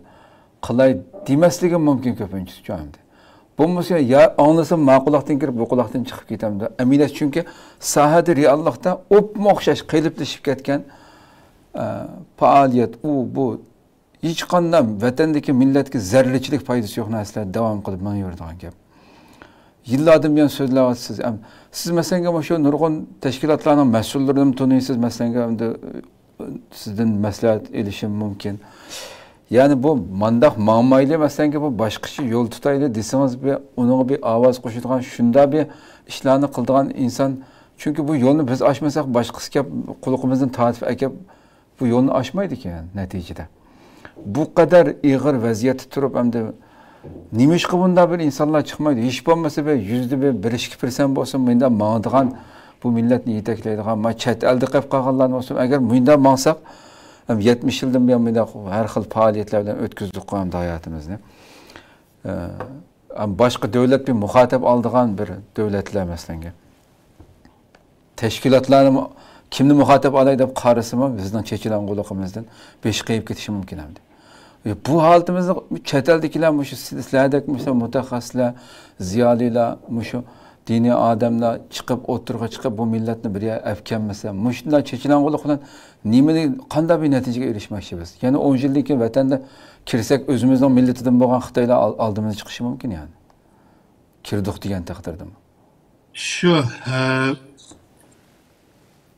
qilay demasligim mumkin ko'pincha joyimda. Bu mesela ya anlasam ma'qullikdan kirib bu quloqdan chiqib ketamdi. Aminat chunki sohada reallikda o'pma o'xshash qiyliplashib ketgan faaliyet, bu hiç qanday vatandagi millatga zarrachilik foydasi yo'q narsalar davom qilib manaveradigan gap. Yillardan buyon so'zlayapsiz. Siz masalan shu nurg'un tashkilotlarning mas'ullarini tanıysiz, masalan sizdan maslahat elishim mumkin. Yani bu mandaq ma'mayli masalan bu boshqacha yo'l tutayli desangiz, uning bir ovoz qo'shadigan shunda bir ishlarni qiladigan inson, chunki bu yo'lni biz aşmasak boshqasi kelib quloqimizdan tortib akab bu yo'lni aşmaydi ekan natijada. Bu kadar ig'ir vaziyatda turib hamda nima ish qilganda bir insonlar chiqmaydi. Hech bo'lmasa bir yuzda bir 2% bo'lsin, menda mangdigan bu millatni yetaklaydigan, ma chet elda qilib qolganlar bo'lsin. Agar menda mangsak 70 yildan buyon menda har xil faoliyatlar bilan o'tkazdik qo'yamiz hayotimizni. Boshqa davlat bir muxotab oldigan bir davlatlar masalan tashkilotlarni kimni muxotab olay deb qarasimi, bizning chechilan quloqimizdan besh qiyib ketishi mumkin hamdi. Bu holatimizni chet eldagilar, shu sizlardek mutaxassislar, ziyolilar, shu diniy odamlar chiqib o'tirg'a chiqib bu millatni bir afkanmasa, shunday chechilan quloq bilan nimani qanday bir natijaga erishmoqchi biz? Yana 10 yildan keyin vatanda kirsak o'zimizning millatidan bo'lgan Xitoylar oldimizga chiqishi mumkin yani. Kirdik degan taqdirda.
Şu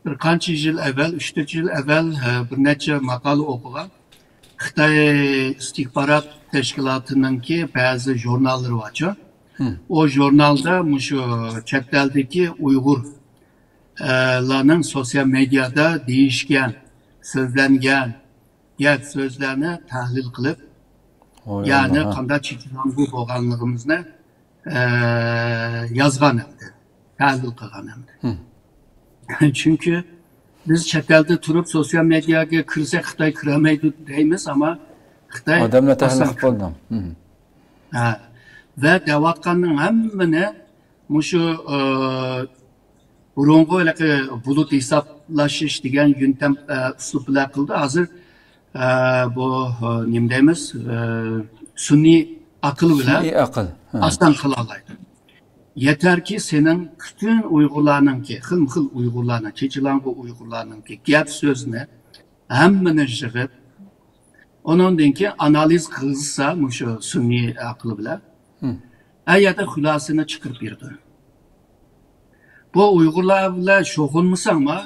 bir qancha yil evvel, 3-4 yil evvel bir necha maqola o'qigan. Xitoy istihbarat tashkilotininki ba'zi jurnallari var. O jurnalda şu chet eldagi Uyg'urlarning sosyal medyada deyishgan, so'zlangan gap so'zlarni tahlil qilib, ya'ni qanday cheklang'u bo'lganligimizni yozgan hamdi, tahlil qilgan hamdi. Çünkü biz chet elda turib sosyal medyaga kirsak Xitoy kiramaydi deymiz, ama Xitoy
odamlar tahlil qilib bo'ldim.
Ve devatkanın hemmini şu burungu bulut hesaplaşış diyen yöntem üslupla kıldı. Hazır bu nimdeyimiz sunni akıl bile aslan kılalaydı. Yeter ki senin bütün Uygurlarının ki, hıl Uygurlarının, Çeçilango Uygurlarının ki gap sözüne hemmini jığıp onun ki analiz kılsa şu sunni akıl bile ayada hülasını çıkıp birdi. Bu Uygurlarla şokunmusan mı?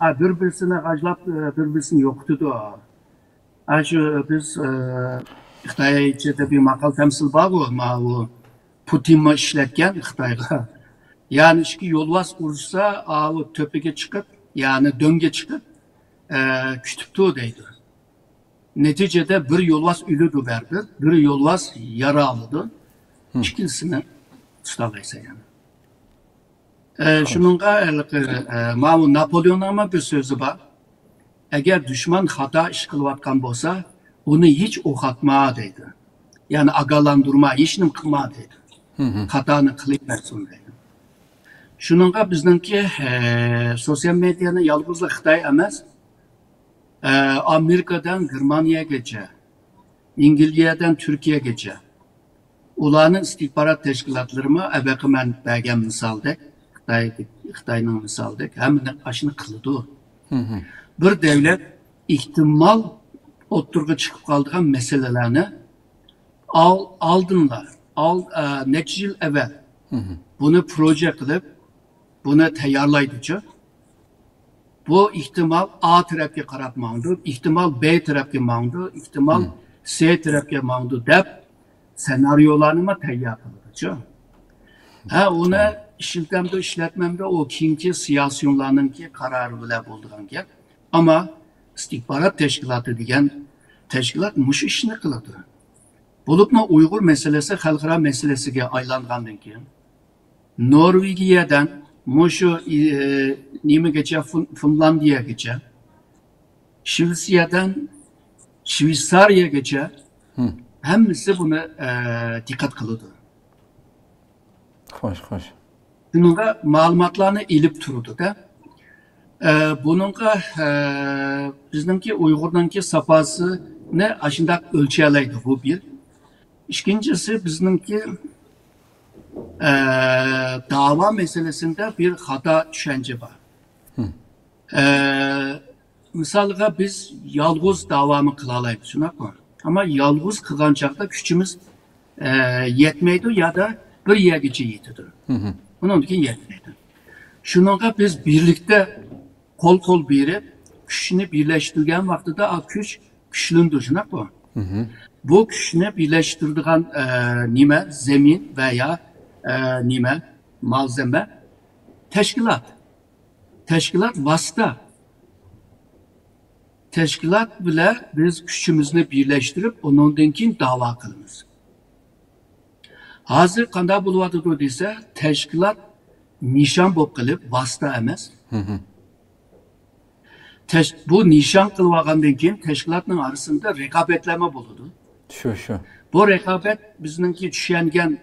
Birbirisine gaclap, birbirisini yoktudu. Şu biz Xitay'a içinde bir makal temsil var o Putin'i işletken Xitay'a. Yani işki yolvas ursa o töpege çıkıp, yani dönge çıkıp kütüptü deydi. Neticede bir yolvas ölüdü verdi, bir yolvas yara aldı. İkilisini tutamaysa yani. Şununla Napolyon'un bir sözü var. Eğer düşman hata iş kılıvatkan olsa, onu hiç okatma deydi. Yani agalandırma, işini kılma deydi. Hatanı kılıp versin deydi. Şununla bizdenki sosyal medyanın yalnızla Xitay emez, Amerika'dan Germaniya geçe, İngiltere'den Türkiye geçe. Ulanın istihbarat teşkilatlarımı evveki ben belgen misaldık, Xitay'nın misaldık, hem de aşını kılıdı. Bir devlet ihtimal oturga çıkıp kaldığın meselelerini aldınlar. Neçə yıl evvel bunu proje kılıp, bunu tayarlaydıcı. Bu ihtimal A tarafı karab mağdı, ihtimal B tarafı mağdı, ihtimal C tarafı mağdı deyip senaryolarını tayyar kılıdıcı. Onu işletmemde o kinki siyasiyonlarının ki kararı bile bulduğun gel. Ama istihbarat teşkilatı diyen teşkilat muş işini kılıdı. Bulup mu Uygur meselesi halkara meselesiga aylangandan keyin Norvegiyadan muşu nimaga Finlandiyagacha, Shveysariyagacha hammasi buni dikkat qiladi.
Xo'sh.
Bunga ma'lumotlarni ilib turdi-da. Bununla bizningki Uyg'urninki sapasini ashunday o'lchalaydi bu bir. İkincisi bizimki dava meselesinde bir hata düşünce var. misalga biz yalğız davamı kılalayız, şunaqmı? Ama yalğız kılgan çağda küçümüz yetmeydi ya da bir yergece yetidir. Bunun için yetmeydi. Şununla biz birlikte kol kol birip, güçünü birleştirgen vaxtıda o güç güçlündür, şunaqmı? Bu güçünü birleştirdiğin nime, zemin veya nime, malzeme, teşkilat. Teşkilat vasıta. Teşkilat bile biz güçümüzü birleştirip onundan keyin dava kılımız. Hazır qanday buluvadıdır dese, teşkilat nişan bop kılıp vasıta emas. Bu nişan kılvagandan keyin teşkilatın arasında rekabetleme buludu.
Şu.
Bu rekabet bizninki düşengen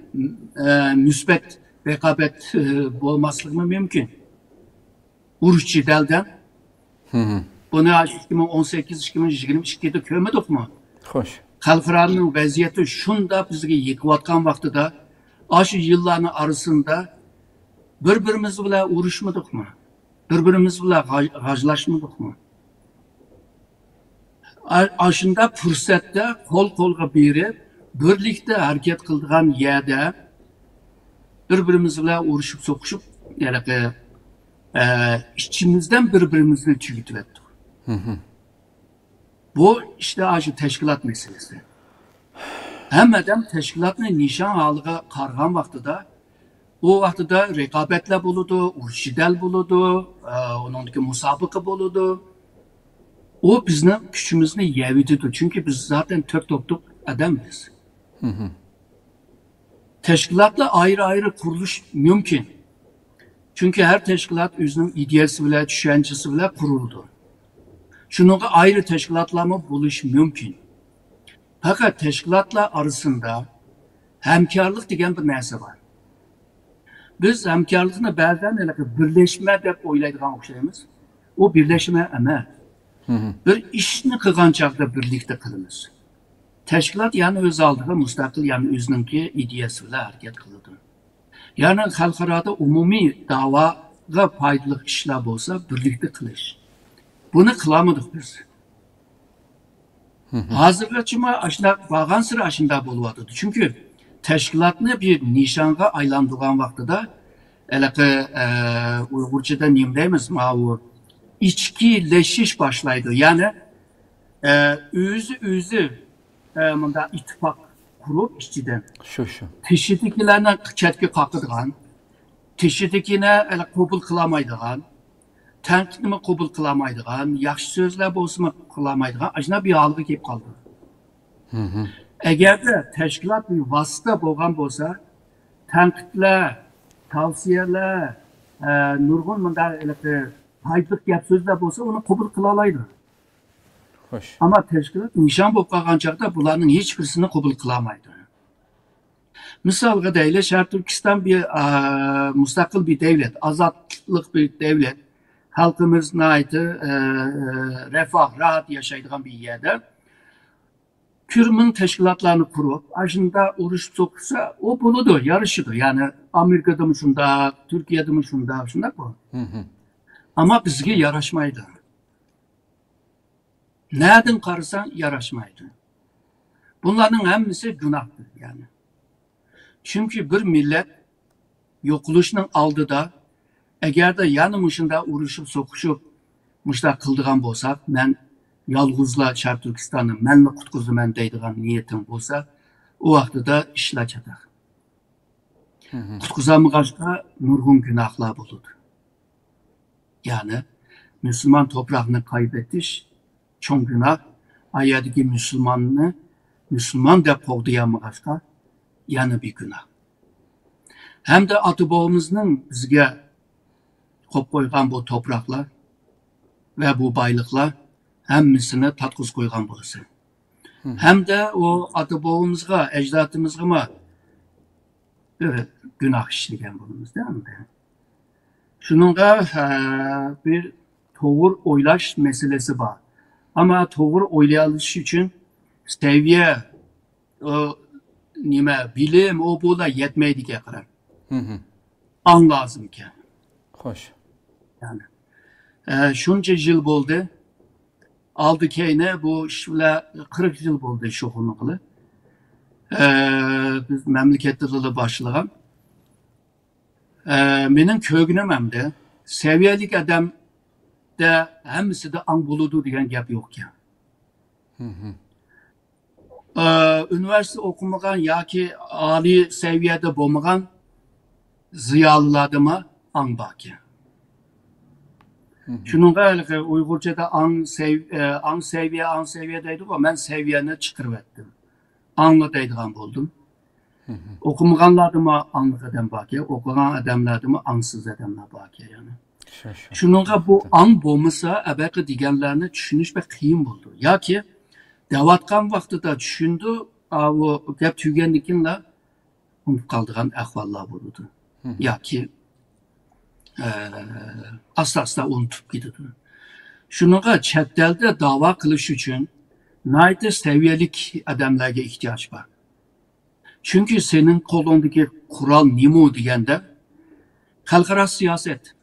müsbet rekabet olmaslığı mümkün. Uruş cidaldan. Bunu 2018-2022'de kömedik mi?
Hoş.
Xalqaranın vəziyyəti şunda bizə yıkıvatqan vaxtıda aşı yılların arasında bir-birimiz bilə uruşmadıq mı? Bir-birimiz bilə qajlaşmadıq mı? Aşında fürsətdə kol-kolğa birib birlikdə hərəkət qıldığan yerdə bir-birimiz bilə uruşub soquşub yəni içimizdən bir-birimizi tüyütüb etdik. Bu işte aşı teşkilat meselesi. Hem adam teşkilatını nişan halığa qarğan vaxtıda o vaxtıda rekabetle buludu, urşidel buludu, onundaki musabıqı buludu. O bizim gücümüzü yevididir. Çünkü biz zaten tök topluk adamız. Teşkilatla ayrı ayrı kuruluş mümkün. Çünkü her teşkilat özünün ideyası bile, düşüncesi bile kuruldu. Şununla ayrı teşkilatlarla buluş mümkün. Fakat teşkilatlar arasında hemkarlık degen bir narsa var. Biz hemkarlıkını bazen birleşme dep oylaydigan okşaymiz. O birleşme emas. Bir işni qilgan chaqda birlikte kılınız. Teşkilat yani öz aldığı müstakil yani özününki ideyası bilan harakat qiladi. Yani xalqarada umumiy da'voga foydali ishlar bo'lsa birlikte qilish. Bunu qilamadik biz. Hazırgacha aşına bağan sıra aşında buluvadı. Çünkü teşkilatını bir nişanga aylandırgan vaxtıda Uygurca'da neyim deyimiz? İçkileşiş başlaydı. Yani özü ittifak kurup işçiden.
Şu.
Teşidikilerine çetki kakıdığan, teşidikine kabul kılamaydıgan, tenkitimi kabul kılamaydıgan, yaxşı sözler bolsun kılamaydıgan, aşına bir algı kep kaldı. Eğer de teşkilat bir vasıta bolgan bolsa, tenkitler, tavsiyeler, nurgun mında faydalı gap sözler bolsa onu kabul kılalaydı.
Hoş.
Ama teşkilat nişan bolup kalgan çağda bularning hiçbirisini kabul kılamaydı. Misalga deyli, Şarq Türkistan bir müstakil bir devlet, azatlık bir devlet. Halkımız refah, rahat yaşaydıgan bir yerde. Kürmün teşkilatlarını kurup, aşında uruş soksa o buludu, yarışıdı. Yani Amerika'da mı şunda, Türkiye'de mi şunda bu. Ama bizge yaraşmaydı. Nereden karısan yaraşmaydı. Bunların hemisi günahtır yani. Çünkü bir millet yokuluşunun aldıda eğer de yanımışında uruşup sokuşup muşta kıldıgan bolsak, ben yalğızla Şarq Türkistan'ın menli kutkuzu men deydigan niyetim bolsa, o vaxtıda işleyecek. Kutkuzamı kaçka nurgun günahlar buludu. Yani Müslüman toprağını kaybettiş, çoğun günah, ayadaki Müslüman da povduyamı kaçka, yani bir günah. Hem de atıboğumuzun bizge kop koygan bu topraklar ve bu baylıklar hemmisini tatkız koygan bolsa. Hem de o atıboğumuzga, ecdatımızga günah işleyen bulunuz değil mi? Şununla bir doğru oylaş meselesi var. Ama doğru oylayalış için seviye, bilim, o bu da yetmeydi ki kadar. An lazım ki.
Hoş.
Yani. Şunca yıl oldu. aldı keyne bu iş bile 40 yıl oldu iş okunmalı. Biz memlekette de başlayan. Benim köygünüm hem de seviyelik adam da hemisi de an buludu diyen gap yok ya. Üniversite okumagan ya ki ali seviyede bulmagan ziyalılarıma an bak ya. Şununla Uygurca'da an seviyedeydi ama ben seviyene çıkırvettim. Anladaydıgan buldum. Okumaganlarıma anlık adam bak ya, okugan adamlarıma ansız adamlar bak ya yani. Şununla bu an bulmasa ebeki digenlerini düşünüş ve kıyım buldu. Ya ki devatkan vakti da düşündü, o gap tügenlikinle unutup kaldıran ahvallar buldu. Ya ki asla unutup gidiyordu. Şununla çettelde dava kılış için nayda seviyelik adamlara ihtiyaç var. Çünkü senin kolundaki kural nimu diyende halkara siyaset,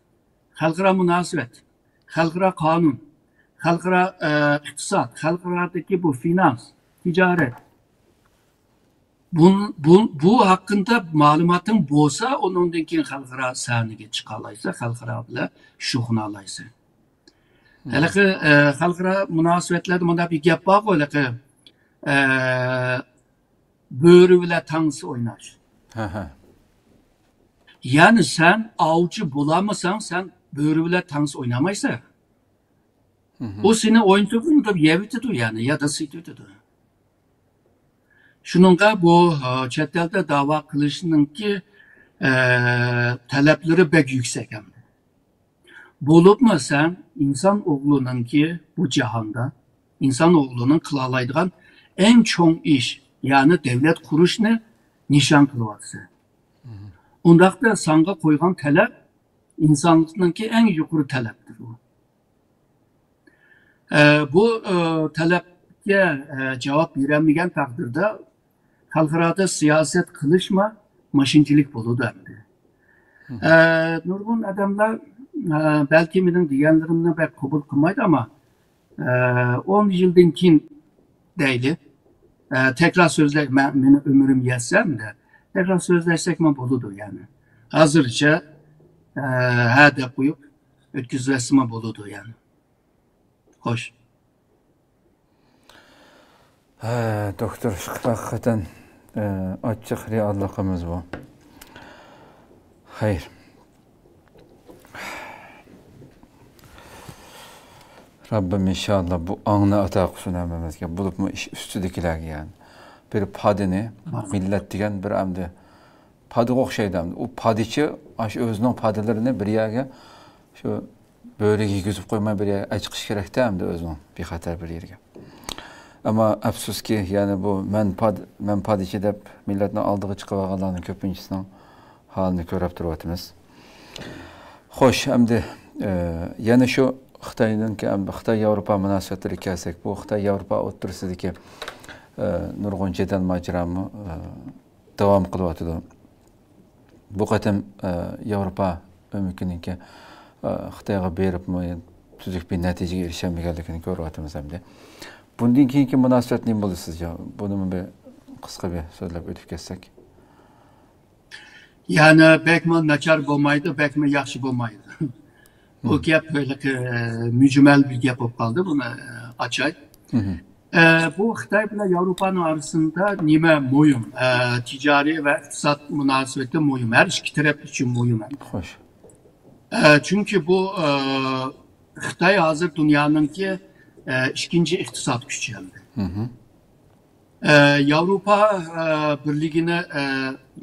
halkara münasebet, halkara kanun, halkara iktisat, halkaradaki bu finans, ticaret. Bu hakkında malumatın bolsa onundaki halkara sahneye çıkalaysa, halkara bile şuhuna alaysa. Hele ki halkara münasebetlerde bunda bir gap var öyle ki böğrü bile tanısı oynar. Yani sen avcı bulamazsan sen böğrü bile tanısı oynamaysa o seni oyuncuğunu da yevitidir yani ya da sitidir. Şununla bu çetelde dava kılışının ki talepleri pek yüksek hem de. Bulup mu sen insan oğlunun ki bu cihanda insan oğlunun kılalaydıgan en çoğun iş yani devlet kuruşunu nişan kılıvatsı. Ondakta sanga koygan talep insanlığının ki en yukarı taleptir bu. Bu talepke cevap veremegen takdirde halkırada siyaset kılışma maşincilik buludu hem de. Nurgun adamlar belki benim diyenlerimle pek kabul kılmaydı ama 10 yıldan kin değil. Tekrar sözleşmek benim ömrüm yetsem de tekrar sözleşsek mi buludu yani. Hazırca hede koyup ötküzvesime buludu yani. Hoş.
Doktor Şıkır hakikaten açık reallıkımız bu. Hayır. Rabbim inşallah bu anını ata kusun ememizge bulup mu iş üstüdekiler yani. Bir padini millet diyen bir amdi padı okşaydı amdi. O padiçi aş özünün padilerini bir yerge şu böyle giyizip koymaya bir yere açıkış gerekti amdi özünün bir hater bir yerge. Ama afsus ki yani bu men padiçi dep milletin aldığı çıkıvağalarının köpünçüsünün halini körüp duruvatımız. Hoş amdi yani şu Xitay'nın ki Xitay Avrupa münasebetleri kelsek bu Xitay Avrupa otursidiki nurgun jedel maceramı devam kılıvatıdı. Bu qatam Avrupa mümkün ki Xitayga berip mi tüzük bir neticeye erişemegenligini görüvatımız hamda. Bundan keyinki münasebet ne boldu sizce? Bunu bir kısa bir söylep ötüp kessek.
Yani bekme naçar bolmaydı, bekme yaxşı bolmaydı. O gap böyle mücmel bir gap olup kaldı. Bunu açay. Bu Xitay ile Avrupa'nın arasında nime muyum? Ticari ve iktisat münasebeti muyum? Her iki taraf için muyum?
Hoş.
Çünkü bu Xitay hazır dünyanın ki ikinci iktisat gücü hem de. Avrupa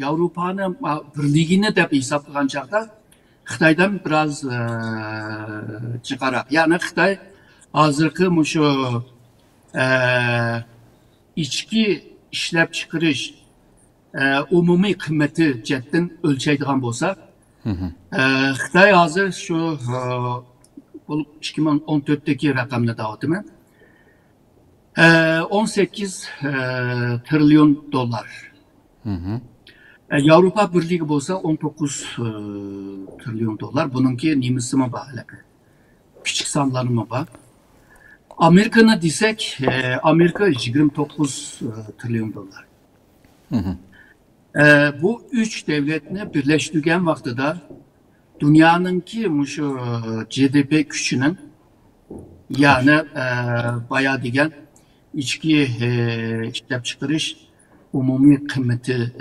Avrupa'nın birliğini de hesaplayacak çağda Xitay'dan biraz çıkarak. Yani Xitay hazırki şu içki işlep çıkarış umumi kıymeti cidden ölçeydiğen bolsa Xitay hazır şu 2014'teki rakamla dağıtımı 18 trilyon dolar. Avrupa Birliği bolsa 19 trilyon dolar. Bununki nimisime bağlı. Küçük sanlarıma bak. Amerika'nı desek, Amerika 29 trilyon dolar. Bu üç devletini birleştirgen vaxtıda dünyanınki şu GDP gücünün yani bayağı degen içki işlep çıkarış umumi kıymeti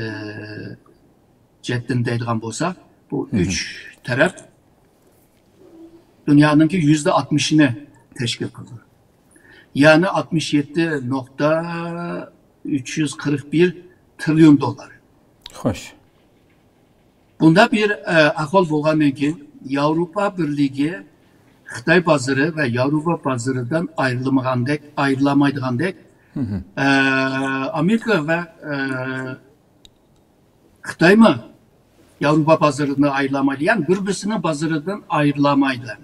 ceddin deydiğen bolsa bu üç taraf dünyanınki %60'ını teşkil kılıyor. Yani 67,341 trilyon dolar.
Hoş.
Bunda bir ahval bolğandan keyin Avrupa Birliği Xitay pazarı ve Avrupa pazarından ayrılamaydigandek Amerika ve Xitay mı Avrupa pazarından ayrılamaydı? Yani birbirinin pazarından ayrılamaydı.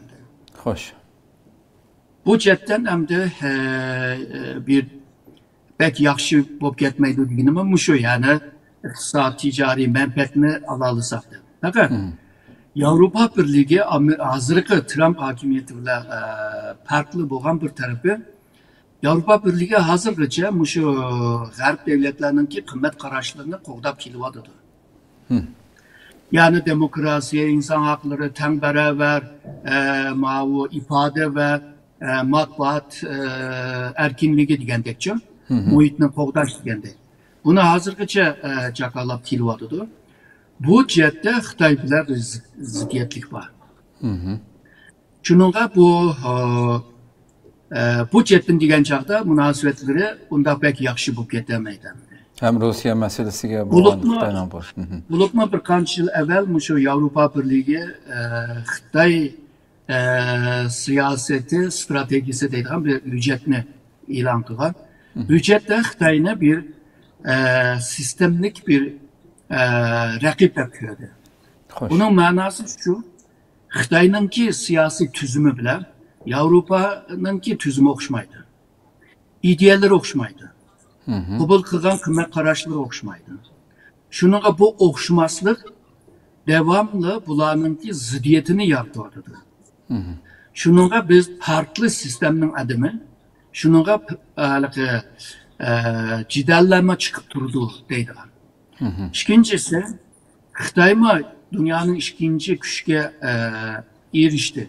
Hoş.
Bu cetten hem de bir pek yaxşı bop ketmeydi deganimiz şu yani iqtisod ticari menfaatini alalısak. Fakat Avrupa Birliği hazırki Trump hakimiyeti bilan farklı bo'lgan bir tarafı Avrupa Birliği hazırgacha şu G'arb devletlerinki qimmat qarashlarini qo'g'dab kelyapti. Yani demokrasiya, insan hakları, teng baravar, ifade ve matbuat erkinliği degandekchi, muhitni qo'g'dash degandek. Buni hozirgacha jakalab kelyapti. Bu cihette Xitoy bilan ziddiyatlik var. Shuningga bu chetdan degan chaqda munosabatlari unda pek yaxshi bo'lib ketmaydi.
Hem Rusya meselesiga bo'lgan boş.
Bulutma bir qancha yil avval şu Avrupa Birliği Xitoy siyosati stratejisi deydigan bir hujjatni e'lon qilgan. Hujjatda Xitoyni bir sistemlik bir raqib deb ko'rdi. Bunun ma'nosi shu, Xitoyninki siyosiy tuzumi bilan Avropaninki tuzumi o'xshamaydi. İdeyaları o'xshamaydi. Qabul qilgan qimmat qarashlari o'xshamaydi. Shuningga bu o'xshamaslik devamlı bularninki ziddiyatini yaratyapti. Shuningga biz farklı sistemning adimi, shuningga jidallanma chiqib turdi deydigan. İkincisi, Xitoy dünyanın ikinci güçge erişti.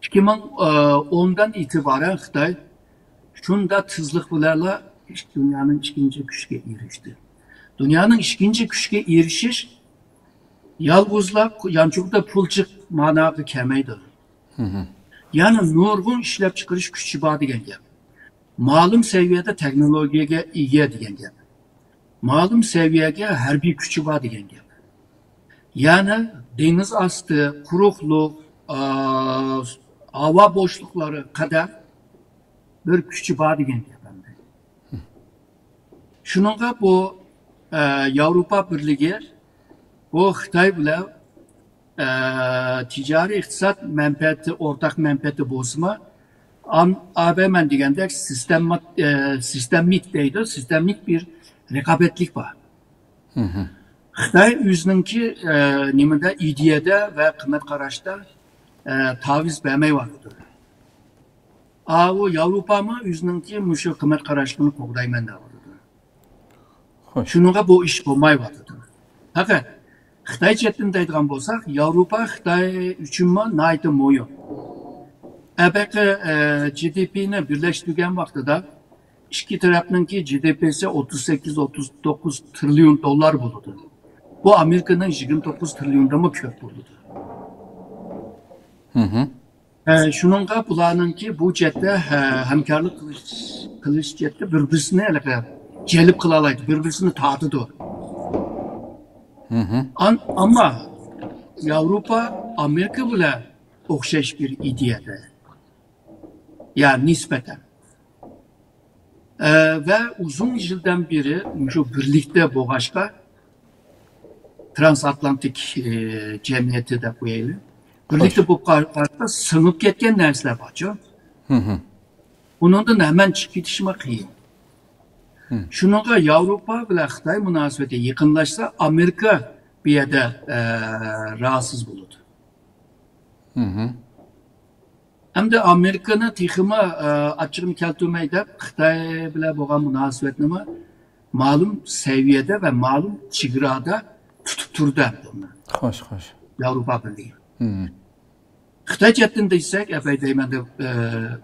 2010'dan itibaren Xitoy şunda tızlık bilarla dünyanın ikinci güçge erişti. Dünyanın ikinci güçge erişiş yalgızla yancukta pulcuk manabı kemeydi. Yani nurgun işlep çıkarış güçü bağ degen gap. Malum seviyede teknolojiye iyi degen gap. Malum seviyeye harbiy güçü var degen gap. Yani deniz astı, kurukluk, hava boşlukları kadar bir güçü var degen gap. Şununla bu Avrupa Birliği bu Xitoy bilan ticari iqtisod menfaati, ortak menfaati bo'lsa, ABM degandek sistemik deydi, sistemlik bir rekabetlik var. Xitoy o'zininki nimada ideyada ve qimmat qarashda taviz bermayapti. O Avrupami o'zininki mushu qimmat qarashini qo'g'dayman deyapti. Shuningga bu ish bo'lmayapti. Faqat Xitoy chetdan deydigan bo'lsak, Avrupa Xitoy uchunmi nihoyatda muhim. Abaqi GDP'ni birlashtirgan vaqtida ikki tarafninki GDP'si 38-39 trilyon dolar bo'ladi. Bu Amerika'nın 29 trilyondan mı kök buldu? Şununla bularınki bu cette hemkarlık kılıç cette birbirisini celip kılalaydı, birbirisini tadıdı. Ama Avrupa Amerika bile okşaş bir ideyede. Yani nispeten. Ve uzun yıldan beri şu birlikte boğaçka transatlantik cemiyeti de koyayım. Birlikte bu kartta sınıp ketken narsalar var. Bundan hemen çıkışma kıyım. Şununla Avrupa ve Xitoy münasebeti yakınlaşsa Amerika bir yerde rahatsız bulur. Hem de Amerika'nın tiximi açığını keltirmeyde Xitay bilen boğan münasebetini malum seviyede ve malum çigrada tutup turdu hem de onu.
Xoş, xoş.
Avrupa Birliği. Xitay chettin deysek, epey deymen de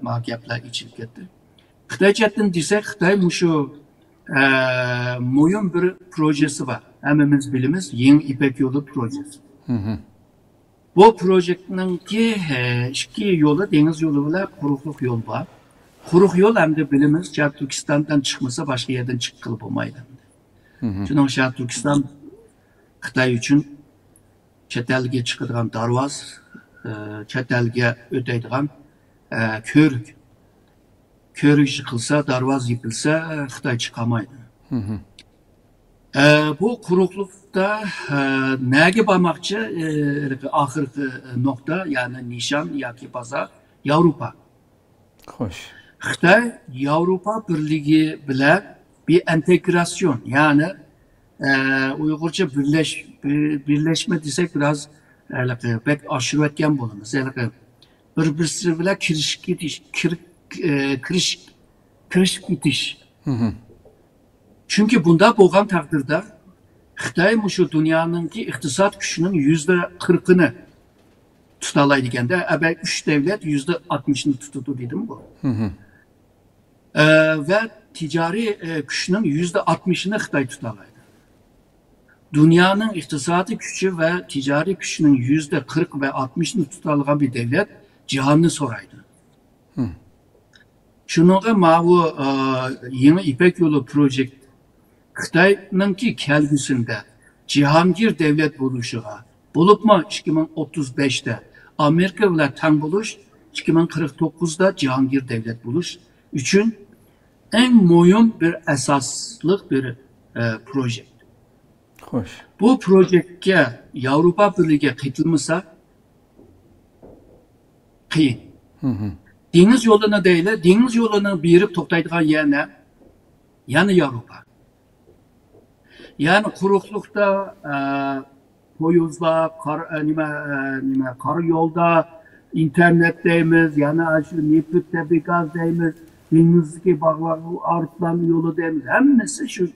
gaplar içilip ketdi. Xitay chettin deysek, Xitay şu moyun bir projesi var. Hemimiz bilimiz Yeni İpek Yolu projesi. Bu projenin ki iki yolu, deniz yolu ile kurukluk yol var. Kuruk yol hem de bilimiz Şarkı Türkistan'dan çıkmasa başka yerden çıkılıp olmaydı. Çünkü Şarkı Türkistan Xitay için chet elge chiqadigan darvoz, chet elge o'taydigan ko'rik. Ko'rik yiqilsa, darvoz yopilsa, Xitoy chiqolmaydi. Bu quruqlikda nega bormoqchi oxirgi nuqta, ya'ni nishon yoki bozor Yevropa.
Xoş.
Xitoy Yevropa birligi bilan bir integrasyon, ya'ni Uygurca birleşme desek biraz pek aşırı etken bulunuz. Bir bilen kiriş bitiş. Çünkü bunda boğan takdirde Xitay şu dünyanın ki iktisat gücünün %40'ını tutalaydı iken de 3 devlet %60'ını tutudu dedim bu. Ve ticari gücünün %60'ını Xitay tutalaydı. Dünyanın iktisadi gücü ve ticari gücünün %40 ve 60'ını tutalıgan bir devlet cihanını soraydı. Şununla bu Yeni İpek Yolu projesi Xitay'nın ki kelgüsünde Cihangir devlet buluşuğa bulup mu 2035'te Amerika ile tam buluş 2049'da Cihangir devlet buluş üçün en mühim bir esaslık bir proje.
Xoş.
Bu projeye Avrupa Birliği'ne katılmışsa kıyın. Deniz yoluna değil, deniz yolunu birip toktaydıgan yerine yani Avrupa. Yani kuruklukta, poyuzda, kar yolda, internetteyimiz, yani şu nefritte bir gaz deyimiz, denizdeki bağlar, arıtlan yolu deyimiz, hemmesi şu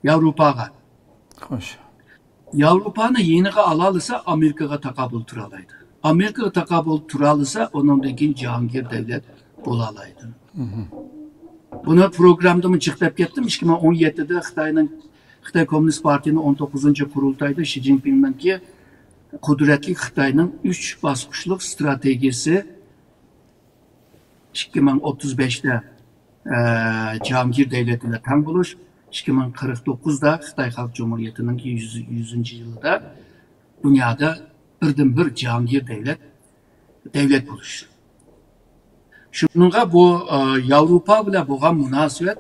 Avrupa'ya.
Xoş.
Avrupa'nı yeniğe alalısa Amerika'ya takabül turalaydı. Amerika'ya takabül turalısa onundaki Cihangir devlet bulalaydı. Buna programda mı çıkıp gittim? 2017'de Xitay Komünist Parti'nin 19. kurultayda Xi Jinping'in ki kudretli Xitay'ın 3 basmışlık stratejisi 2035'te Cihangir devletiyle tam buluş, 2049'da Xitay Halk Cumhuriyeti'nin 100. yılında dünyada birden-bir Cihangir devlet buluş. Şununla bu Avrupa ile boğan münasebet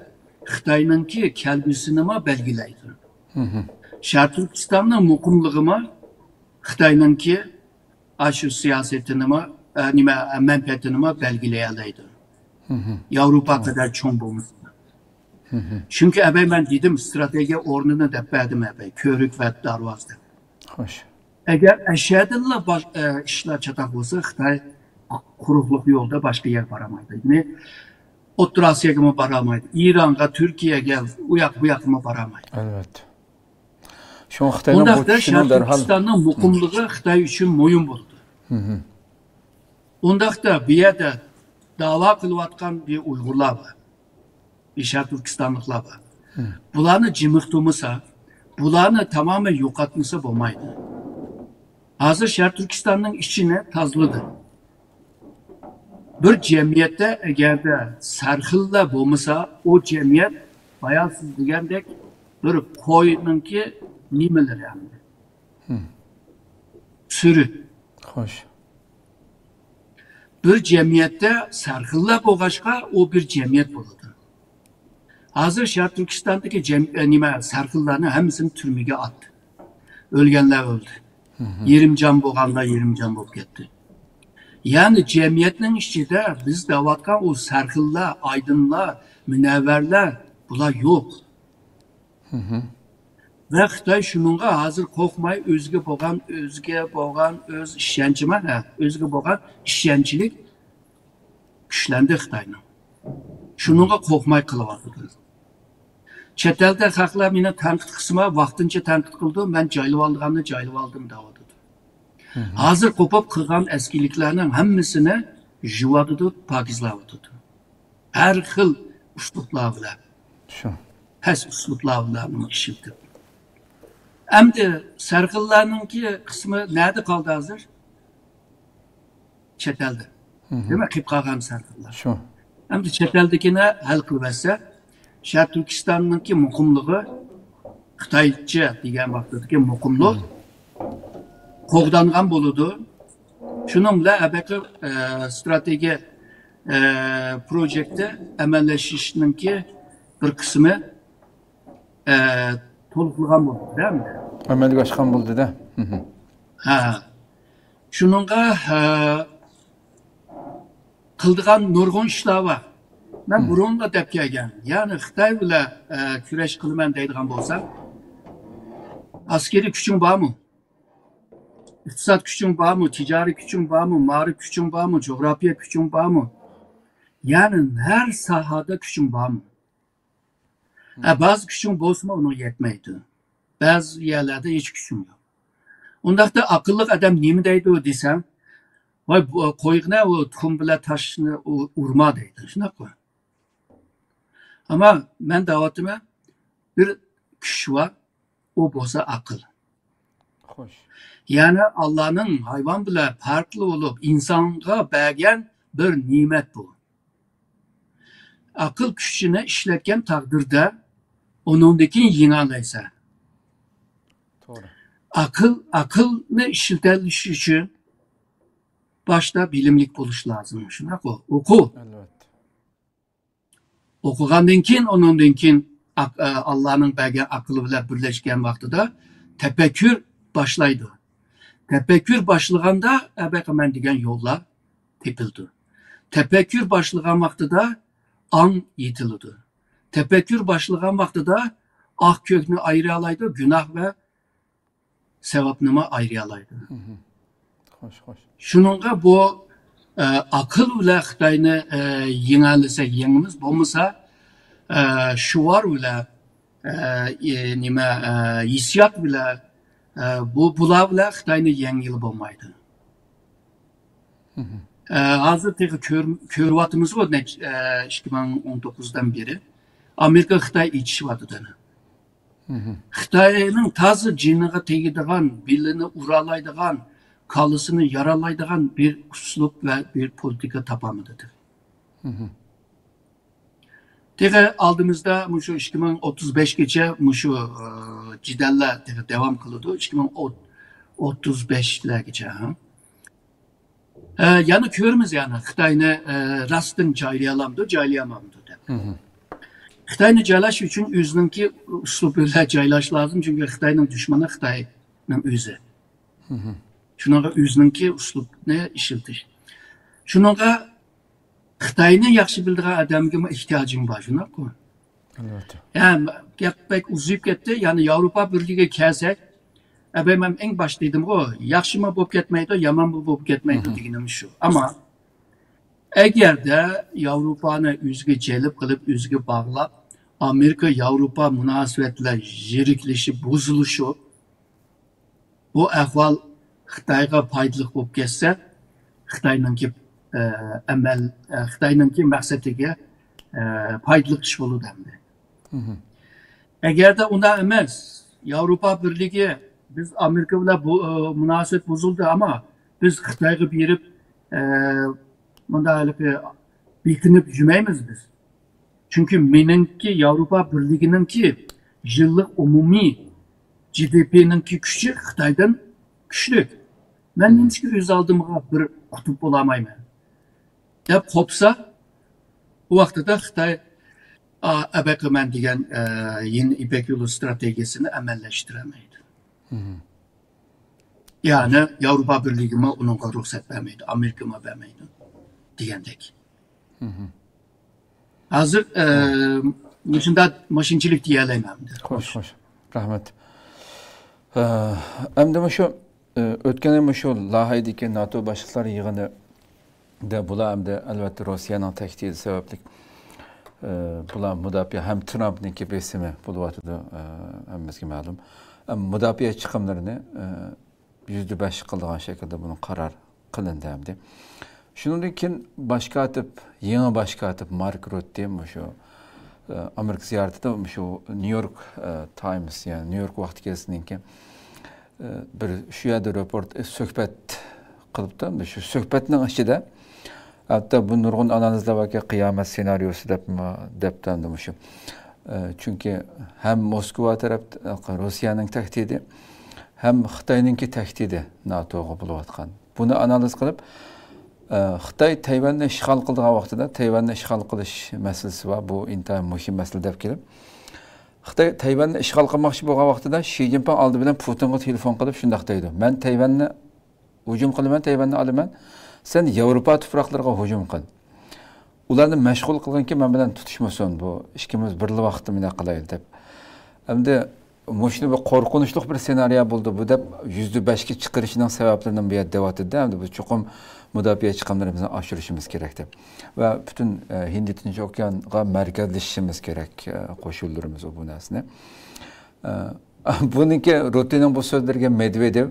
Xitay'ın ki kelgüsünü belgileydi. Şarkı Türkistan'ın mukumluğunu Xitay'ın ki aşı siyasetini menfaatini belgileyeleydi. Avrupa kadar çoğun bulmuştu. Çünkü ben dedim strateji ornunu da verdim körük ve darvazdı.
Xoş.
Eğer eşyadınla işler çatak olsa Xitay kurukluk yolda başka yer baramaydı. Ne Orta Asya'ya mı baramaydı? İran'a, Türkiye'ye gel, uyak mı baramaydı?
Evet. Şu Xitay'ın
Onda
bu
da
düşünün
Şarkı Türkistan'ın mukumluğu Xitay için moyun buldu. Onda da bir yerde dava kılıvatkan bir Uygurlar var. Bir Şarkı Türkistanlıklar var. Bularını cimıktımısa, bularını tamamen yok atmışsa olmaydı. Hazır Şarkı Türkistan'ın içine tazlıdır. Bir cemiyette eğer de sarhılda olmasa o cemiyet bayağı siz diyendek bir koyunun ki nimeler yani. Sürü.
Xoş.
Bir cemiyette sarhılda boğaşka o bir cemiyet buldu. Hazır Şarkı Türkistan'daki sarhıllarını hepsini türmüge attı. Ölgenler öldü. 20 can boğanlar 20 can boğup gitti. Yani cemiyetin içinde biz davatkan o sarhıllar, aydınlar, münevverler bunlar yok. Ve Xitay şununla hazır korkmay özge boğan öz işyancıma, özge boğan işyancılık güçlendi Xitayning. Şununla korkmay kılıvatıdı. Chet elde xalqlar meni tanqid qisma vaqtincha tanqid qildi, men joylab olganimni joylab oldim deyapti. Hozir qo'pib qilgan eskiliklarning hammasini juvadidu, pokizlayapti. Har xil uslublar bilan.
Shu.
Pes uslublar bilan ishlatib. Endi sarxillarningki qismi nerede qoldi hozir? Chet elde. Demak, qilib qolgan sarxillar.
Shu.
Endi chet eldagini hal qilib bersa, Şarq Türkistan'nınki muqimligi Xitoycha degan vaqtdagi muqimlik qo'g'dangan bo'ladi. Shuning bilan abaqa strategiya projekti amallashishninki bir qismi to'liqlagan bo'ldi, değil mi?
Amalga oshgan bo'ldi-da.
Ha. Shuningga qildigan nurg'un ishlar bor. Ben burunla dep kelgan. Yani Xitoy bilan kurash qilaman deydigan bo'lsam, askeri kuching bormi? İqtisod kuching bormi? Tijoriy kuching bormi? Ma'rif kuching bormi? Coğrafya kuching bormi? Yani her sahada kuching bormi? Bazı kuching bo'lsa, uni yetmaydi. Bazı yerlarda hech kuching yo'q. Undaqda aqlli odam nima deydi desam, voy qo'yig'ni u tuxum bilan tashni urma deydi. Shunaqa. Ama ben davatıma bir kuch var, o bo'lsa aql.
Xo'sh.
Yani Allah'ın hayvan bilan farklı olup insonga bergan bir nimet bu. Aql kuchini ishlatgan taqdirda uningdagi yengillaysa.
To'g'ri.
Aqlni ishlatilish uchun başta bilimlik bo'lish lozim. Shunaqa o'quv.
Albatta.
Okugandan keyin onundan keyin Allah'ın bergen aklı bilan birleşken vaqtida tefekkür başlaydı. Tefekkür başlaganda men degan yollar tepildi. Tefekkür başlagan vaqtida an yetildi. Tefekkür başlagan vaqtida ak kökni ayıra alaydı, günah ve sevapnima ayıra alaydı.
Xo'sh.
Shuningga bu akıl bilan Xitoyni yengalisak yengimiz, bo'lmasa shuvar bilan nima hissiyot bilan bular bilan Xitoyni yengil bo'lmaydi. Hozir ko'ryapmiz bu 2019dan beri Amerika Xitoy ichishyotidan. Xitoyning tozi jiniga tegadigan, belini uralaydigan, kalısını yaralaydıgan bir uslub ve bir politika tapamadıdır. Tekrar aldığımızda şu 2035 geçe şu cidelle devam kılıyordu. 2035'ler geçe. Yani körümüz yani Xitayni rastın caylayamamdı. Xitayni caylaş için özününki uslubuyla caylaş lazım. Çünkü Xitayning düşmanı Xitayning özü. Şununla özününki uslubni ishiltish. Şununla Xitoyni yaxshi bildigan odamga ehtiyojing bor, shunaqa.
Albatta.
Yani gapbek uzayib ketdi. Yani Yevropa Birligiga kelsak, men eng boshda dedim o, yaxshimi bo'lib ketmaydi, yomon bo'lib ketmaydi deganim shu. Ama agarda Yevropani o'ziga jalb qilib, o'ziga bog'lab, Amerika Yevropa munosabatlar zeriklashib, buzilishi, bu ahvol Xitoyga foydali bo'lib ketsa, Xitoyningki Xitoyningki maqsadiga foydali ish bo'ladi endi. Agarda unda emas, Yevropa Birligi biz Amerika bilan bu munosabat buzildi, ama biz Xitoyga berib bundaylik bekinib yurmaymiz biz. Çünkü meningki Yevropa Birligininki yillik umumiy GDP'ninki kuchi Xitoydan kuchli. Ben hiç öz aldığımda bir kutup olamayım. Dep kopsa, bu vaxtda da Xitoy men degan yeni İpek Yolu stratejisini amallaştıramaydı. Yani Avrupa Birligi'me onunla ruhsat vermeydi, Amerika'ma vermeydi degandek. Hazır şunda maşinchilik deyalayman.
Xo'sh. Rahmat. Endi şu o'tgan ham shu Lahaydagi NATO boshliqlar yig'ini de bular hem de elbette Rusya'nın tehdidi sebeplik bular müdafiə hem Trump'nınki besimi buluvatıdı hemmizge ma'lum. Müdafiə çıkımlarını %5 kıldıgan şekilde bunun karar kılındı hem de. Şunun için yeni başkatip Mark Rutte şu Amerika ziyaretinde şu New York Times yani New York vakti kesinlikle bir şu yerde söhbet kılıp da şu söhbetinin içinde hatta bu nurgun analizde kıyamet senaryosu deptandı şu. Çünkü hem Moskova taraf Rusya'nın tehdidi hem Xitay'nınki tehdidi NATO'ga buluvatkan. Bunu analiz kılıp Xitay Tayvan'ı işgal kıldığı vaxtida Tayvan'ı işgal kılış meselesi var. Bu intihar mühim mesele dep kelip. Xitay Tayvan'ı işgal kılmakçı bolğan vaxtida Xi Jinping aldı bilen Putin'ga telefon kılıp şundaq deydi. Men Tayvan'ı hücum kılıman, Tayvan'ı alıman. Sen Avrupa tupraqlarına hücum kıl. Ularni meşgul kılganki men bilen tutuşmason bu ikimiz birli vaqtda mena qilaylik dep. Hamda Moşunu bir korkunçluk bir senaryo buldu. Bu da %5'ki çıkarışının sebeplerinden bir yer devat edildi. Hem de bu çokum müdafiə çıkımlarımızı aşırışımız gerekti. Ve bütün Hindi Tinç Okyan'a merkezleşişimiz gerek koşullarımız o bu nesne. Bununki Rutte'nin bu sözlerine Medvedev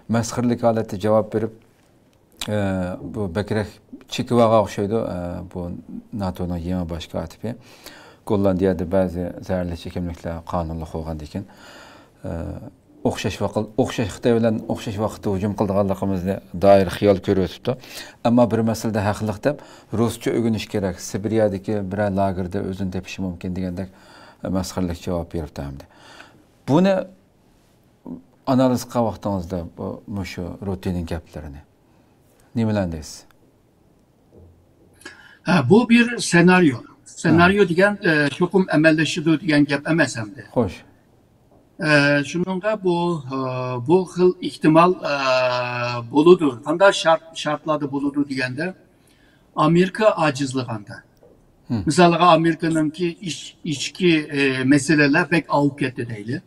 mezhirlik halette cevap verip bu Bekirek Çikivağa okşaydı bu NATO'nun yeni başkatibi. Gollandiyada bazı zərərli çekimliklər qanunluq olğan dikin. Oxşaş Xitay bilan oxşaş vaqtda hücum qıldığanlığımızı dair xiyal görüyotupdu. Amma bir məsələdə haqlıq dep Rusça öyrəniş kerak. Sibiriyadakı bir lagerdə özün tepişi mümkün degəndək məsxərlik cavab veribdi hamda. Bunu analiz qilgan vaqtingizda bu shu Rutte'nin gaplarini nimalandingiz?
Bu bir senaryo. Senaryo diyen çokum emelleşidir diyen gap emas hamda.
Hoş.
Şununla bu xil ihtimal buludur. Qanday şartlarda buludur degende Amerika acizliganda. Mesela Amerika'nınki içki meseleler pek alıp ketdi deyli.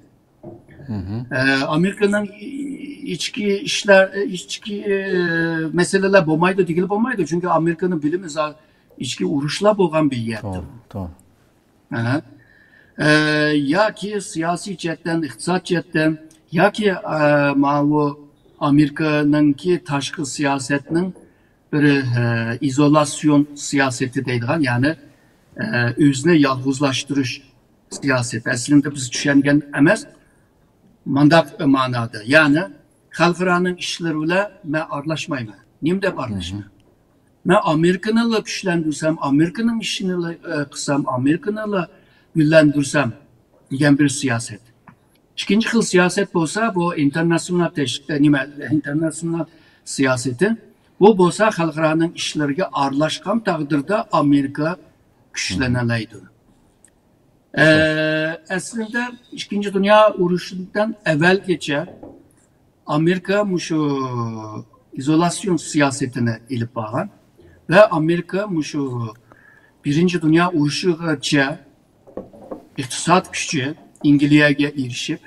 Amerika'nın içki meseleler bolmaydı, digil bolmaydı. Çünkü Amerika'nın bilimi içki uruşla bolğan bir yerdir.
Doğru.
Ya ki siyasi cihetten, iqtisat cihetten, ya ki Amerika'nınki taşkı siyasetinin bir izolasyon siyaseti deydiğen, yani özüne yalğızlaştırış siyaseti. Aslında biz düşüngen emas, mandak manada. Yani xalqaranın işleriyle ben arlaşmayım. Neyim de arlaşmayım? Ben Amerikan'la güçlendirsem, Amerika'nın işini kısam, Amerikan'la güçlendirsem diyen bir siyaset. İkinci xil siyaset olsa bu internasyonel siyasetin bu olsa xalqaranın işlerine arlaşkan taqdirda Amerika güçleneleydi. Aslında İkinci Dünya Uruşu'ndan evvel geçer Amerika şu izolasyon siyasetine ilip bağlan ve Amerika şu Birinci Dünya Uruşu'ya iktisat gücü İngilizce'ye erişip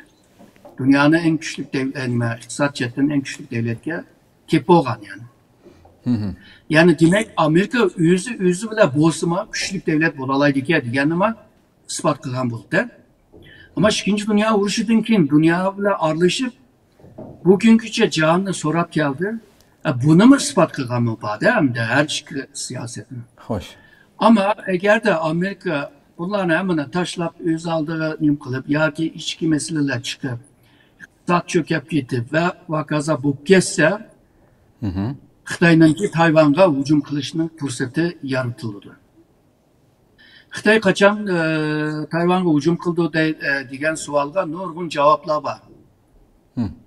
dünyanın en güçlü iktisat cihetten en güçlü devletke kep olgan yani. Yani demek Amerika özü bile bozma güçlü devlet bolalaydı ki deganima ispat kılgan buldu. Ama İkinci Dünya Uruşu'dan keyin dünya bilan aralashib bugünküçe cihanını sorap geldi. Bunu mu ispat kılgan mı bade hem de her şey siyasetini.
Hoş.
Ama eğer de Amerika bunların hemen taşlap öz aldığı nim kılıp ya ki içki meseleler çıkıp iktisat çökep gidip ve vakaza bu kesse Xitay'ın ki Tayvan'a hücum kılışının fırsatı yaratıldı. Xitay kaçan Tayvan'a hücum kıldı diyen sualga nurgun cevaplar var.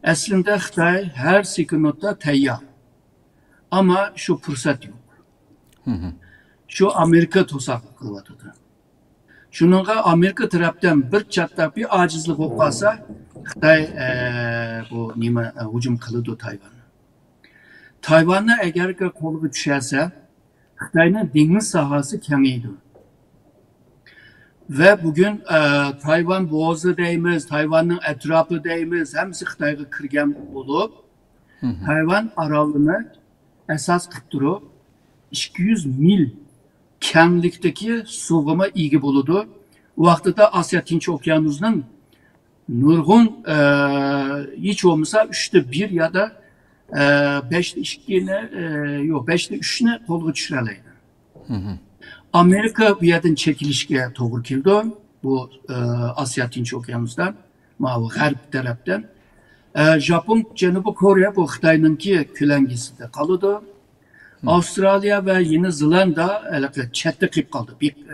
Aslında Xitay her sekundda tayyar. Ama şu fırsat yok. Şu Amerika tosak kılvatıdı. Şununla Amerika taraftan bir çatlak bir acizlik olmasa Xitay bu nima hücum kılıdı Tayvan'a. Tayvan'a eğer ki kolu düşerse Xitay'ın deniz sahası kengiydi. Ve bugün Tayvan boğazı deyimiz, Tayvan'ın etrafı deyimiz, hemsi Xitay'a kirgen olup Tayvan aralığını esas kıttırıp 200 mil kenglikdeki suğuma ega bo'ladi. O vaqtida Osiyo Tinch okeanining nurg'un hech bo'lmasa 1/3 ya da 5/2ni yo'q 5/3ni qo'lga tushira oladi. Amerika bu yerdan chekilishga to'g'ri keldi. Bu Osiyo Tinch okeanidan, mana g'arb tarafdan. Japon, Janubiy Koreya bu Xitoyninki ko'langisida qoladi. Avstraliya va Yeni Zelanda chetda qolib qoldi.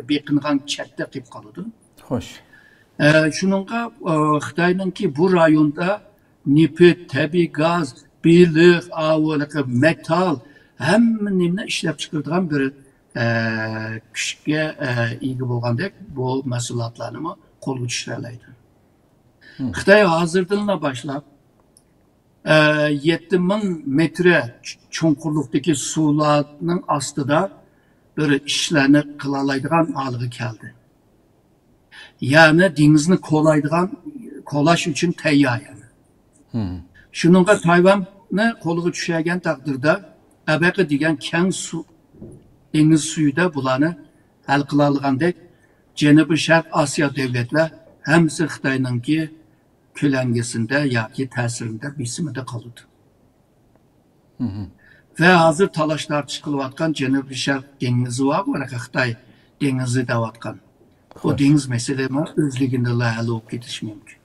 Beqingan chetda qolib qoldi.
Xo'sh.
Shuningga Xitoyninki bu rayonda nefit, tabiiy gaz, baliq, metal hamma nimani ishlab chiqaradigan bir kuchga ega bo'lgandek bu mahsulotlarni qo'lga tushira oladi. Xitoy hozirdan boshlab 7000 metre cho'nqurlikdagi suvlarning ostida bir ishlarni qila oladigan holiga keldi. Yani dengizni qo'llash uchun tayyor. Shuningga Tayvanni qo'lga tushirgan taqdirda abaqa degan keng suv dengiz suyida bularni hal qila olgandek Janubiy Sharq Osiyo davlatlar hamsi Xitoyninki ko'langisida yoki ta'sirida bisimida qoldi. Ve hozir talashlar chiqilayotgan Janubiy Sharq dengizi var, Xitoy dengizi deyotgan. O deniz meselesi özlüğünde hal olup ketiş mümkün.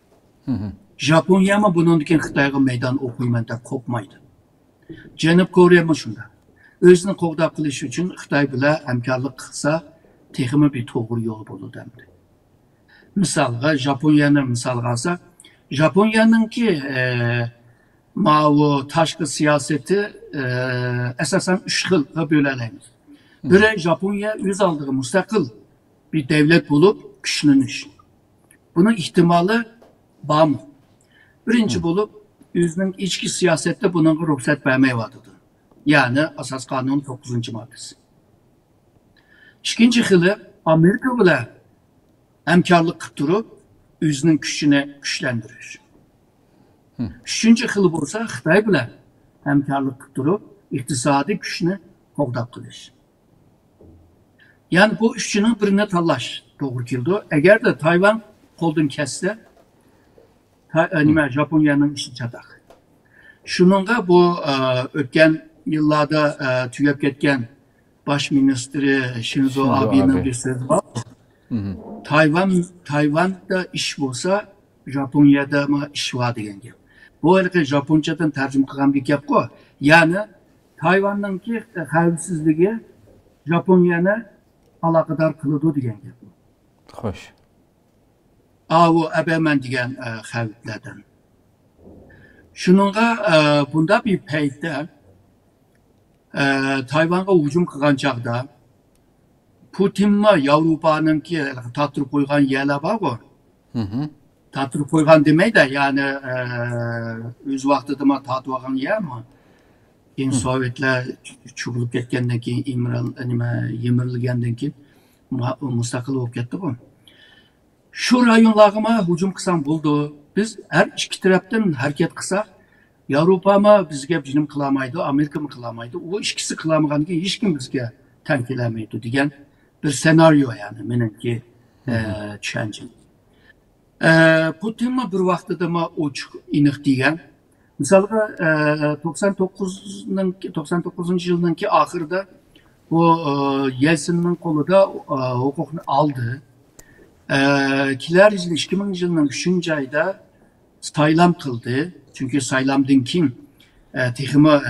Japonya mı bunun için Xitoyga meydan okuymandan kopmaydı. Janubiy Koreya mı şunda? Özünü qo'g'dab qilish uchun Xitoy bilan hamkorlik qilsa, texmi bir to'g'ri yo'l bo'ladi endi. Misalga Japonyani misalga olsak, Japonyaninki bu tashqi siyosati asosan 3 xilga bo'linamiz. Biri Japonya o'z oldiga mustaqil bir devlet bulup güçleniş. Bunun ihtimali var mı? Birinci bulup özünün içki siyasette bunun ruhsat vermeye vardı. Yani Asas Kanunun 9. maddesi. İkinci xili Amerika bile hemkarlık kıptırıp özünün güçüne güçlendirir. Üçüncü xili olsa Xitoy bile hemkarlık kıptırıp iktisadi güçünü qo'g'dab qilish. Yani bu üçünün birine talaş doğru keldi. Eğer de Tayvan qo'ldan kesse, Japonya'nın işi çatak. Şununla bu ötken yıllarda tüyep ketken baş ministri Shinzo Abe'nin bir sözü var. Tayvan'da iş olsa Japonya'da mı iş var degan gap. Bu arada Japoncadan tercüme kılan bir gap ko. Yani Tayvan'ınki xavfsizligi Japonya'ni alakadar kılıdı degan gap.
Xo'sh.
O abaman degan xavflardan. Shuningga bunda bir paytda Tayvanga hujum qilgan chaqda Putinmi Yevropaninki tattirib qo'ygan yerlar bor-ku. Tattirib qo'ygan demaydi, ya'ni o'z vaqtida tatib olgan yermi? Keyin Sovetlar cho'kilib ketgandan keyin yemirilgandan keyin mustaqil bo'lib ketdi bu. Shu rayonlarga hujum qilsam bo'ldi. Biz her iki tarafdan hareket qilsak, Yevropa mı bizga hujum qilamaydi, Amerika mı qilamaydi. O ikisi qilamaganiga hech kim bizga tankilamaydi degan bir senaryo yani menimki tushuncham. Putin mi bir vaqtida mı ochiq aniq degan. Misalga 99 yılınki ahırda bu Yeltsin'in qo'lida huquqni oldi. Kiler 2000 yılının 3. ayda saylam kıldı. Çünkü saylamdan kim texmi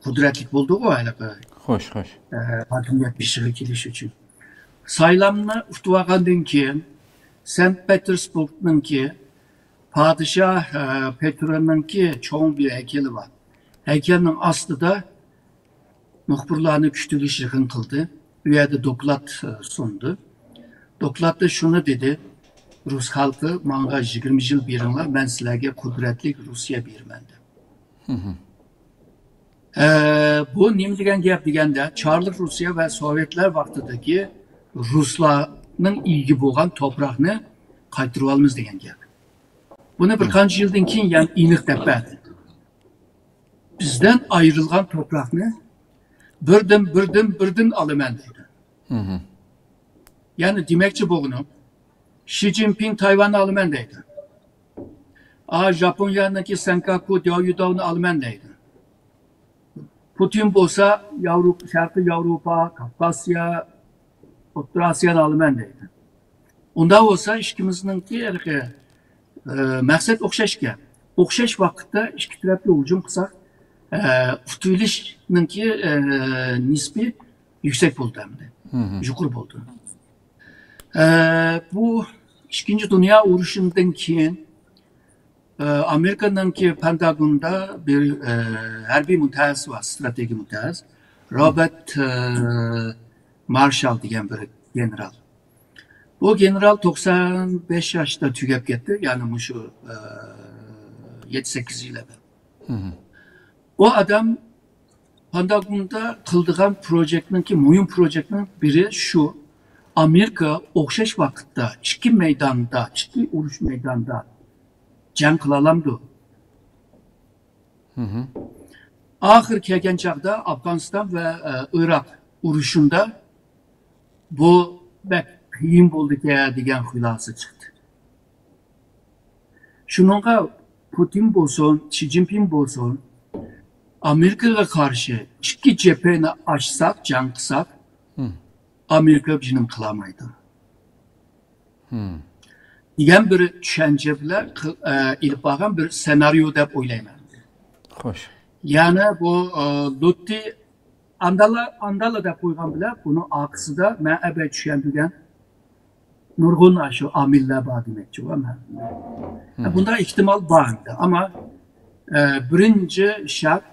kudretlik buldu o
Xo'sh.
hakimiyet bir şey kelish uchun. Saylamni ustuvagandan keyin Sankt Petersburg'ninki Padişah Petro'ninki çoğun bir heykeli var. Heykelinin aslında muhbirlarını küçülüş yakın kıldı. Üyede doklat sundu. Doklatda şunu dedi. Rus halkı manga 20 yıl birinler ben sizlerge kudretli Rusya birmendi. Bu neymi degen gap degende Çarlık Rusya ve Sovyetler vaktideki Rusların ilgi boğan toprağını kaytırıp almamız degen gap. Bunu bir kaç yıldan keyin yani iniq dep berdi. Bizden ayrılgan toprağını birden alımen deydi. Yani demekçi bunu Xi Jinping Tayvan'ı alımen deydi. Japonya'daki Senkaku Diaoyu'da alımen deydi. Putin bolsa Şarkı Avrupa, Kafkasya, Orta Asya'nı alımen deydi. Onda olsa işkimizdeki məqsəd oxşaşkən. Oxşaş vaxtda iki tərəfli hücum qısaq, tutuluşunki nisbi yüksek oldu hem de. Yukarı oldu. Bu İkinci Dünya Uğraşı'ndan keyin Amerika'nınki Pentagon'da bir harbi mütəhəssис var, strateji mütəhəssис. Robert Marshall degan bir general. Bu general 95 yaşta tügep gitti. Yani şu 7-8 yıl evvel. O adam Pentagon'da kıldığım mühim projektinin biri şu. Amerika oxşaş vakitte iki meydanda, iki uruş meydanda can kılalamdı. Ahir kelgen çağda Afganistan ve Irak uruşunda bu bek kıyım oldu ki degan xülası çıktı. Şununla Putin bolsun, Xi Jinping bolsun, Amerika'ya karşı iki cepheni açsak, can kısak, Amerika bizim kılamaydı. Degan bir düşünce bilen ilip bağın bir senaryo dep oylayman.
Hoş.
Yani bu Lutti andala dep oygan bile bunun akısı da ben ebe düşündügen nurgun aşı amiller bağ demekçi. Bunda ihtimal bağında ama birinci şart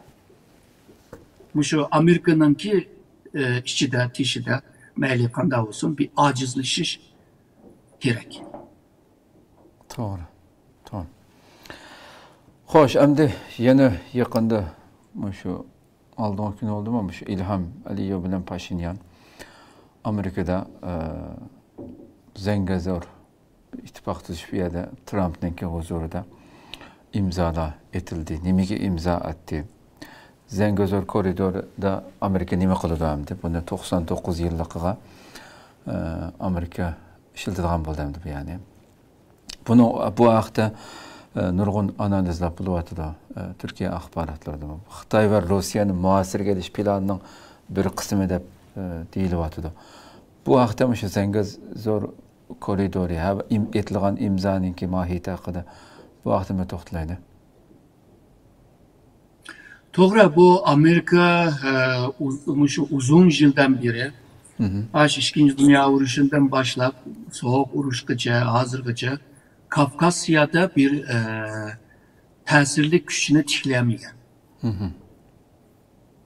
şu Amerika'nın ki içinde, dışında meyli kanda olsun bir acizleşiş gerek.
Doğru. Doğru. Hoş, endi yeni yakında şu aldığım gün oldu mu şu İlham Aliyev bilen Paşinyan Amerika'da zengezor ittifak tuzuşu yerde Trump'nınki huzurunda imzala etildi. Nimeki imza etti. Zengezor koridorda Amerika nime kılıdı hamdi. Bunu 99 yıllıkıga Amerika işildiğen buldu hamdi bu yani. Bunu bu haqda nurgun analizler buluvatı da Türkiye akbaratlarda. Xitay ve Rusya'nın muasir geliş planının bir kısmı da deyiluvatı da. Bu haqda mı şu Zengezor koridoru etilgan imzanın ki mahiyeti hakkında bu haqda mı toxtalaydı?
Doğru, bu Amerika uzun yıldan beri İkinci Dünya Uğraşı'ndan başlayıp soğuk uğraşıcı, hazırgıcı Kafkasya'da bir tesirli güçünü tikleyemeyen.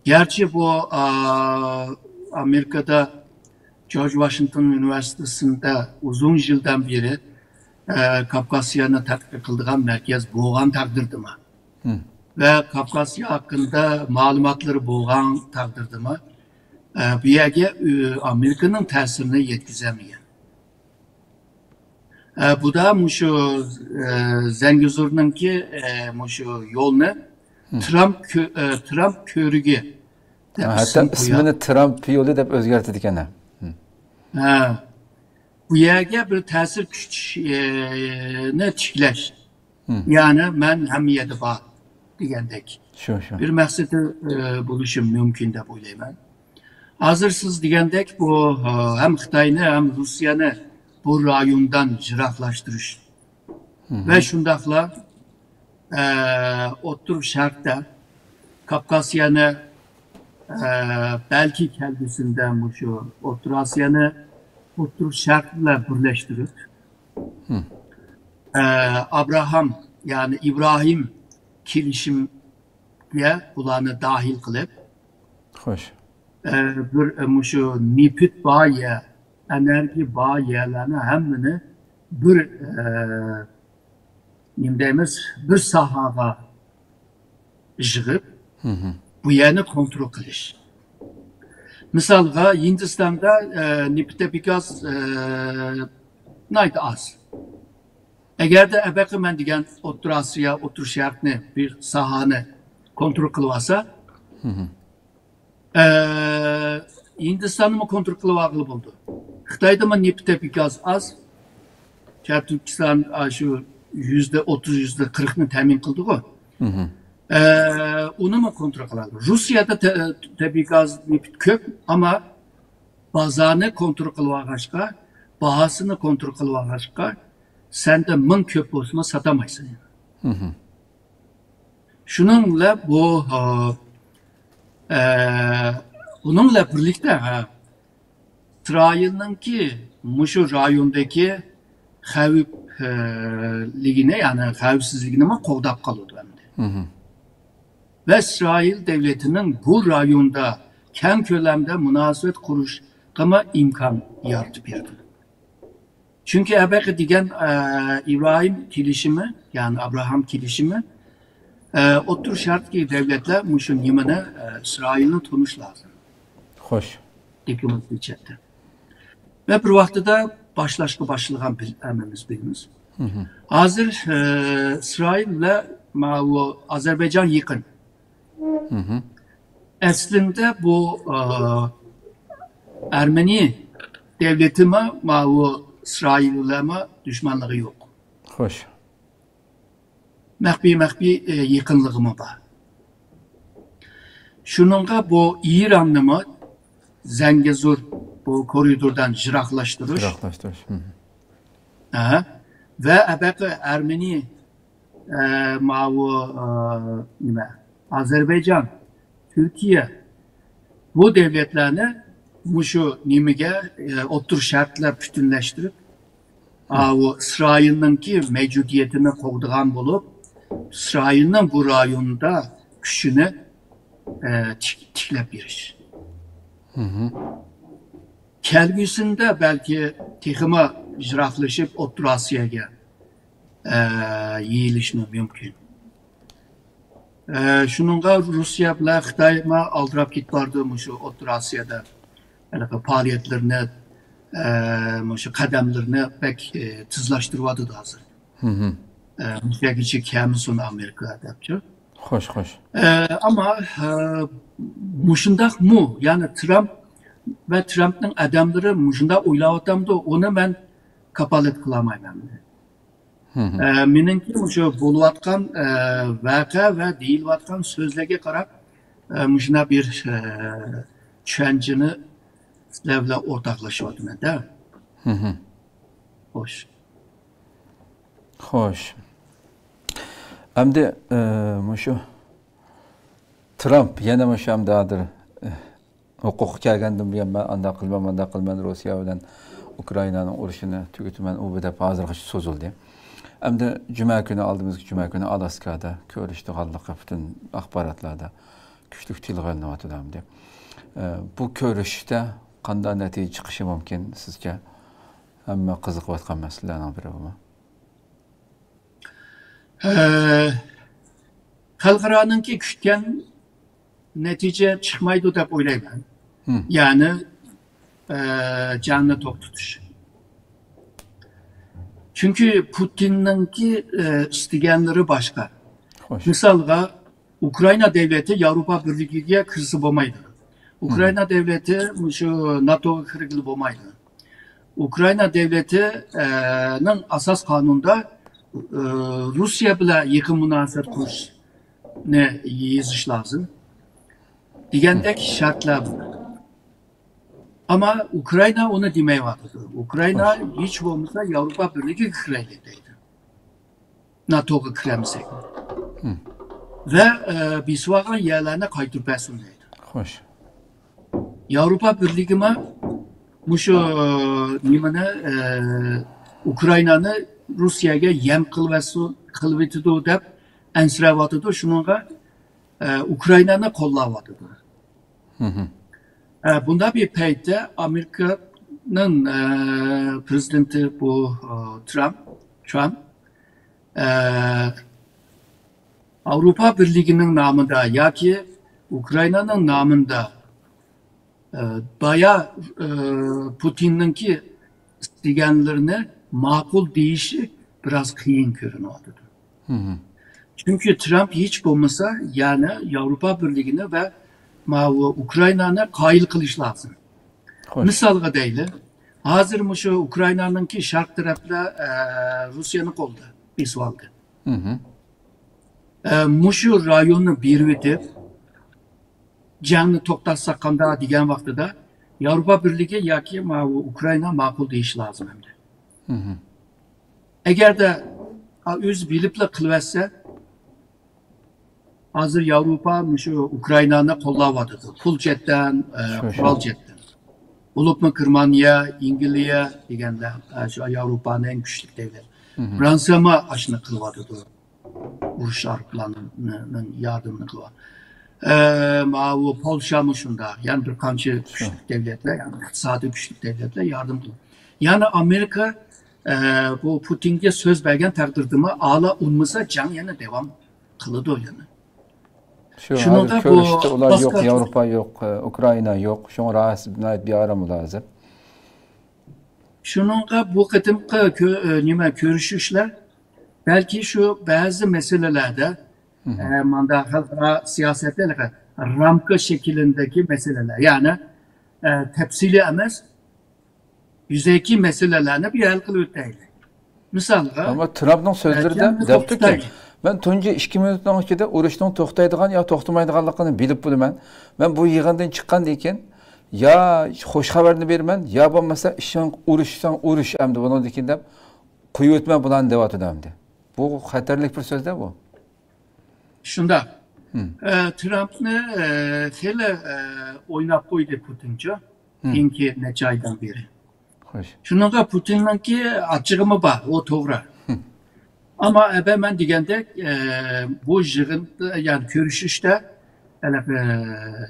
Gerçi bu Amerika'da George Washington Üniversitesi'nde uzun yıldan beri Kafkasya'nı tədqiq kıldığım merkez boğan takdirdi mi? Ve Kafkasya hakkında malumatları boğan takdirdi mi? Bu yerge Amerika'nın tesirini yetkizemeyen. Bu da şu Zengezur'unki şu yolunu Trump körüge.
Hatta ismini Trump yolu dep özgertdik ana.
Bu yerge bir tesir güçünü tikleş. Yani ben hem yedi bağ digendek. Bir məqsədi buluşum mümkün de buylayman. Hazırsız digendek bu hem Xitayını hem Rusya'nı bu rayondan jiraklaştırış. Ve şundakla oturup şarkta Kafkasya'nı belki kendisinden şu Orta Asya'nı oturup şarkla birleştirip Abraham yani İbrahim kilişimge ulanı dahil kılıp
hoş.
Bir şu nipit bağ enerji bağ yerlerine hemini bir nimdeyimiz bir sahava jığıp bu yerini kontrol kılış. Misalga Hindistan'da nipite biraz neydi az. Eğer de ebeki men digen Orta Asya, Orta Şark'ını bir sahanı kontrol kılvasa Hindistan'ı mı kontrol kılıp ağlı buldu. Xitay'da mı nefte gaz az. Türkistan şu %30, %40'ını temin kıldı o. Onu mu kontrol kıladı? Rusya'da tabii gaz nefit kök ama bazarını kontrol kılıp ağaçka, bahasını kontrol kılıp ağaçka sen de 1000 köp olsun satamaysın. Şununla bununla birlikte İsrail'inki şu rayondaki xavfligine yani xavfsizligine mi qoğdap kalıyordu hem de. Ve İsrail devletinin bu rayonda kem kölemde münasebet kuruşkama imkan yaratıp verdi. Çünkü ebeki digen İbrahim kilişimi yani Abraham kilişimi otur şart ki devletler muşun yemine İsrail'in tutunuş lazım.
Hoş.
Diplomat içeride. Ve bir vakti de başlıgan bilmemiz bilimiz. Hazır İsrail ile Azerbaycan yakın. Aslında bu Ermeni devletime İsrail'le düşmanlığı yok.
Hoş.
Mehbi yakınlığı mı var? Şununla bu İran'ı mı Zengezur bu koridordan jiraklaştırış. Ve ebeki Ermeni Azerbaycan, Türkiye bu devletlerini muşu nimige otur şartlar bütünleştirip İsrail'inki mevcudiyetini koğduğan bulup İsrail'in bu rayonda güçünü tiklep biriş. Kelgüsünde belki tekime jiraklaşıp Otur Asya'ya yiyilişini mümkün. Şununla Rusya ile Xitay'ma aldırıp git vardı şu Otur Asya'da faaliyetlerini şu kademlerini pek tızlaştırmadı da hazır. Müfekici Kemsun Amerika'da yapıyor.
Hoş.
Ama muşundak mu yani Trump ve Trump'ın adamları muşunda oylavatımda onu ben kapalı kılamayım. Menimki şu buluvatkan vaka ve değilvatkan sözlege karab muşuna bir çöncünü sizlerle ortaklaşıyordum değil mi? Hoş.
Hoş. Hem de şu Trump yine muşu hem dadır hukuk kelgendim diye ben anda kılmam Rusya bilen Ukrayna'nın uğraşını tüketmen o bir de hazır sözüldü. Hem de Cuma günü aldığımız Cuma günü Alaska'da görüştük halka bütün akbaratlarda güçlük tilgalını atıdan diye. Bu görüşte qanday netice çıkışı mümkün sizce? Ama kızık vatkan meselelerden biri bu mu?
Halkaranınki küçükken netice çıkmaydı da oylayman. Yani canlı tok tutuş. Çünkü Putin'inki istegenleri başka. Misalga Ukrayna devleti Avrupa Birliği'ye kırsı olmaydı. Ukrayna devleti şu NATO'ya kırıklı olmaydı. Ukrayna devletinin asas kanunda Rusya bile yakın münasebet kuruş ne yazış lazım. Digendeki şartlar bu. Ama Ukrayna onu demeye vardı. Ukrayna hiç olmazsa Avrupa Birliği kırıklıydı. NATO'ya kırılmıştı. Ve bisvagan yerlerine kaytırpasındaydı.
Hoş.
Avrupa Birliği'me şu Ukrayna'nı Rusya'ya yem kılvetıdı deyip ensiravatıdı. Şununla Ukrayna'nı kollavatıdı. Bunda bir peyde Amerika'nın prezidenti bu Trump Avrupa Birliği'nin namında ya ki Ukrayna'nın namında bayağı Putin'inki istegenlerini makul deyişi biraz kıyın görünüyordu. Çünkü Trump hiç olmasa yani Avrupa Birliği'ne ve Ukrayna'nı qayıl qilish lazım.
Xo'sh.
Misalga deyli, hozir shu Ukraynaningki sharq tarafda Rossiyani qo'lda besib oldi. Shu rayonni berib o'tib, jangni to'xtatsak qanday degan vaqtida Yevropa Birligi yoki Ukraina ma'qul deyish lozim endi. Agarda o'z bilibla qilyotsa, hozir Yevropa shu Ukrainani qo'llayapti. Pul jetdan, qurol jetdan. Bo'libmi Germaniya, Angliya deganda shu Yevropaning eng kuchli davlat. Fransiya ham ashuni qilyapti. Urush aeroplanining yordamini qilyapti. Polsha mı şunda, yani bir qancha kuchli devletler, yani iqtisodiy kuchli devletler yardım qiladi. Yani Amerika bu Putinga so'z bergan taqdirdimi ala unmasa jang yana devam qiladi yani.
Şununda bu ular yok, Avrupa yok, Ukrayna yok. Şuna rahatsız bir aramı lazım.
Şununla bu qıtımqı nima görüşüşler belki şu bazı meselelerde manda xalqaro siyosatda ramka şeklindeki meseleler yani tepsili emas yüzeyki meselelerini bir hal qilib o'taylik. Misalga
ama Trump'ның sözlerinde depti ki ben tunji 2 minutdan içinde urushning to'xtaydigan yo to'xtamaydiganligini bilib bilaman. Ben bu yig'indan chiqqandan ya xo'sh xabarni berman, ya bo'lmasa ishing urush endi bundan keyin deb qo'yib o'tma bularni deyotdi. Bu xatarlik bir so'z-da bu.
Shunda Trump'ni xeli o'ynab qo'ydi Putincha. Keyingi necha oydan beri.
Xo'sh.
Shunga Putinninki achchig'imi bor, o to'g'ri. Ama ben degandek bu yig'in yani görüşüşte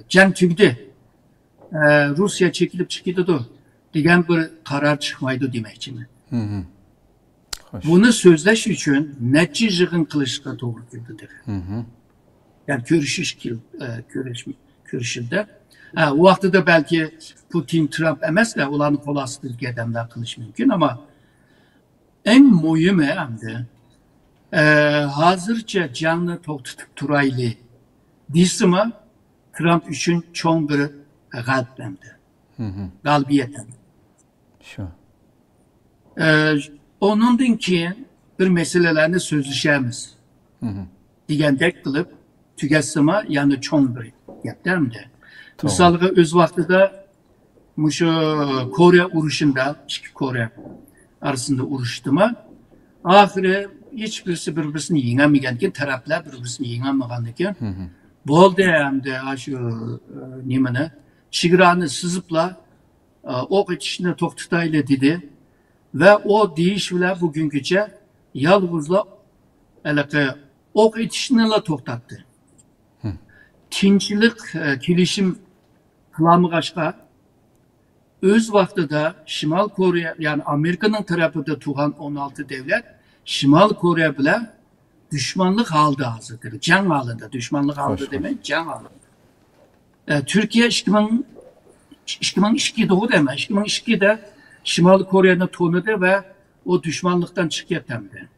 jang tugdi. Rusya çekilip çıkıyordu degan bir karar çıkmaydı demekçimi. Bunu sözleş için neçe yığın kılışka doğru geldi. Yani görüşünde. O vakti de belki Putin, Trump emas da ulanı kolasıdır gedemler kılış mümkün ama en mühimi hem de hazırca canlı to'xtatib turayli deysimi Trump için çoğun bir g'alabamdi. Galbiyetim.
Şu.
Onundan keyin bir meselelerini sözleşemiz. Degandek qilib tugatsimi yani çoğun bir gaplarmidi. Misalga o'z vaqtida shu Koreya urushida, ikki Koreya arasında urushdimi? Ahiri hiçbirisi birbirini yengamagan ekan, taraflar birbirini yengamagan ekan. Bo'ldi hamda shu nimani chegarani sizibla o'q etishni to'xtatayli dedi ve o deyish bilan bugungacha yolg'izla o'q etishni to'xtatdi. Tinchlik kelishim qilmag'achqa o'z vaqtida Şimal Koreya yani Amerika'nın tarafında tuğan 16 devlet Şimal Koreya bilan düşmanlık halde hazırdır. Jang halinde, düşmanlık halde demek jang halinde. Türkiye 2002'de o demek. 2002'de Şimal Kore'nin tonudu ve o düşmanlıktan çıkıyatamdı.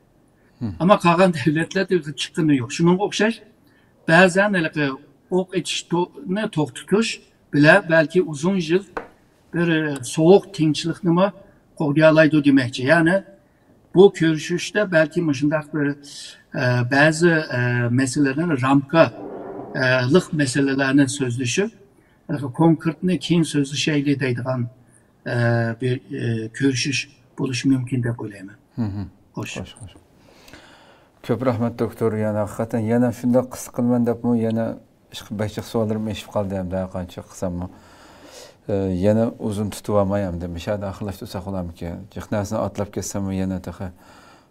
Ama kalan devletler de çıktığını yok. Şunun okşaş, bazen ok etişini to'xtatish bile belki uzun yıl bir soğuk tinchlikni qo'llayoladi demekçi. Yani bu görüşüşte belki şunday bir bazı meselelerin ramkalık meselelerini sözleşip konkretni keyin sözleşeyli deydigan bir görüşüş bo'lishi mümkün deb o'ylayman. Xo'sh.
Ko'p rahmat doktor. Yana hakikaten yana shunda qisqa qilman debmi yana başqa savollarim eshib qoldi hamda qancha qilsammi. Yana uzun tutib olmayman deb mishada axirlashtirsak bo'ladimi-ki? Jihnasini atlab ketsam yana taxa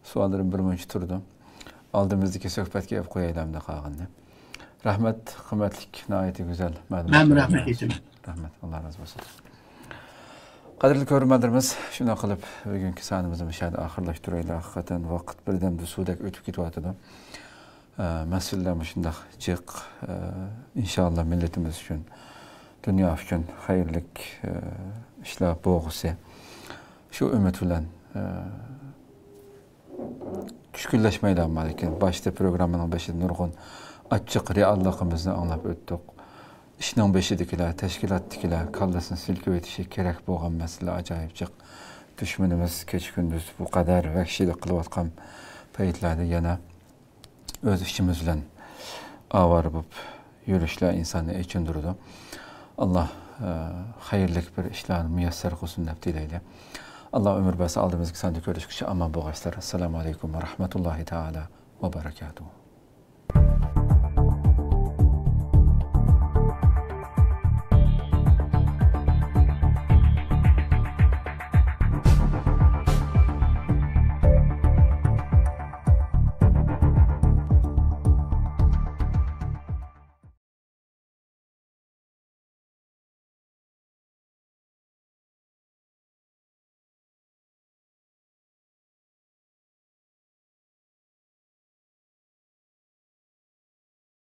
savollarim birmuncha turdi. Oldimizdagi suhbatga olib qo'yaylik deb qolganda. Rahmat, qimmatlik, nihoyatda go'zal ma'lumot.
Men rahmat aytaman.
Rahmat, Alloh razı olsun. Qadrli ko'ruvchilarimiz, shunday qilib bugungi sonimizni mishada oxirlashtiraylik. Haqiqatan vaqt birdamda suvdek o'tib ketyapti. Mas'ullar shunday jiq inshaalloh millatimiz uchun, dunyo uchun xayrlik ishlar bo'lsa, shu umid bilan tushkunlashmayman ekan. Boshda programmaning başida nurg'un açık realligimizni anglab o'tdik. işning beshidagilar, tashkilotdagilar kallasini silkib o'tishi kerak bo'lgan masala ajoyib jiq. Düşmanımız keç gündüz bu kadar vahşilik qılayotgan paytlarda yana öz işimiz bilan avar bo'lib yurishlar insonni echindirdi. Allah hayırlı bir işlarni muyassar qilsin deb tilaydi. Allah ömür bası aldığımız sanda görüşküçe aman bo'lg'aysizlar. Assalomu alaykum va rahmatullohi taala va barakatuh.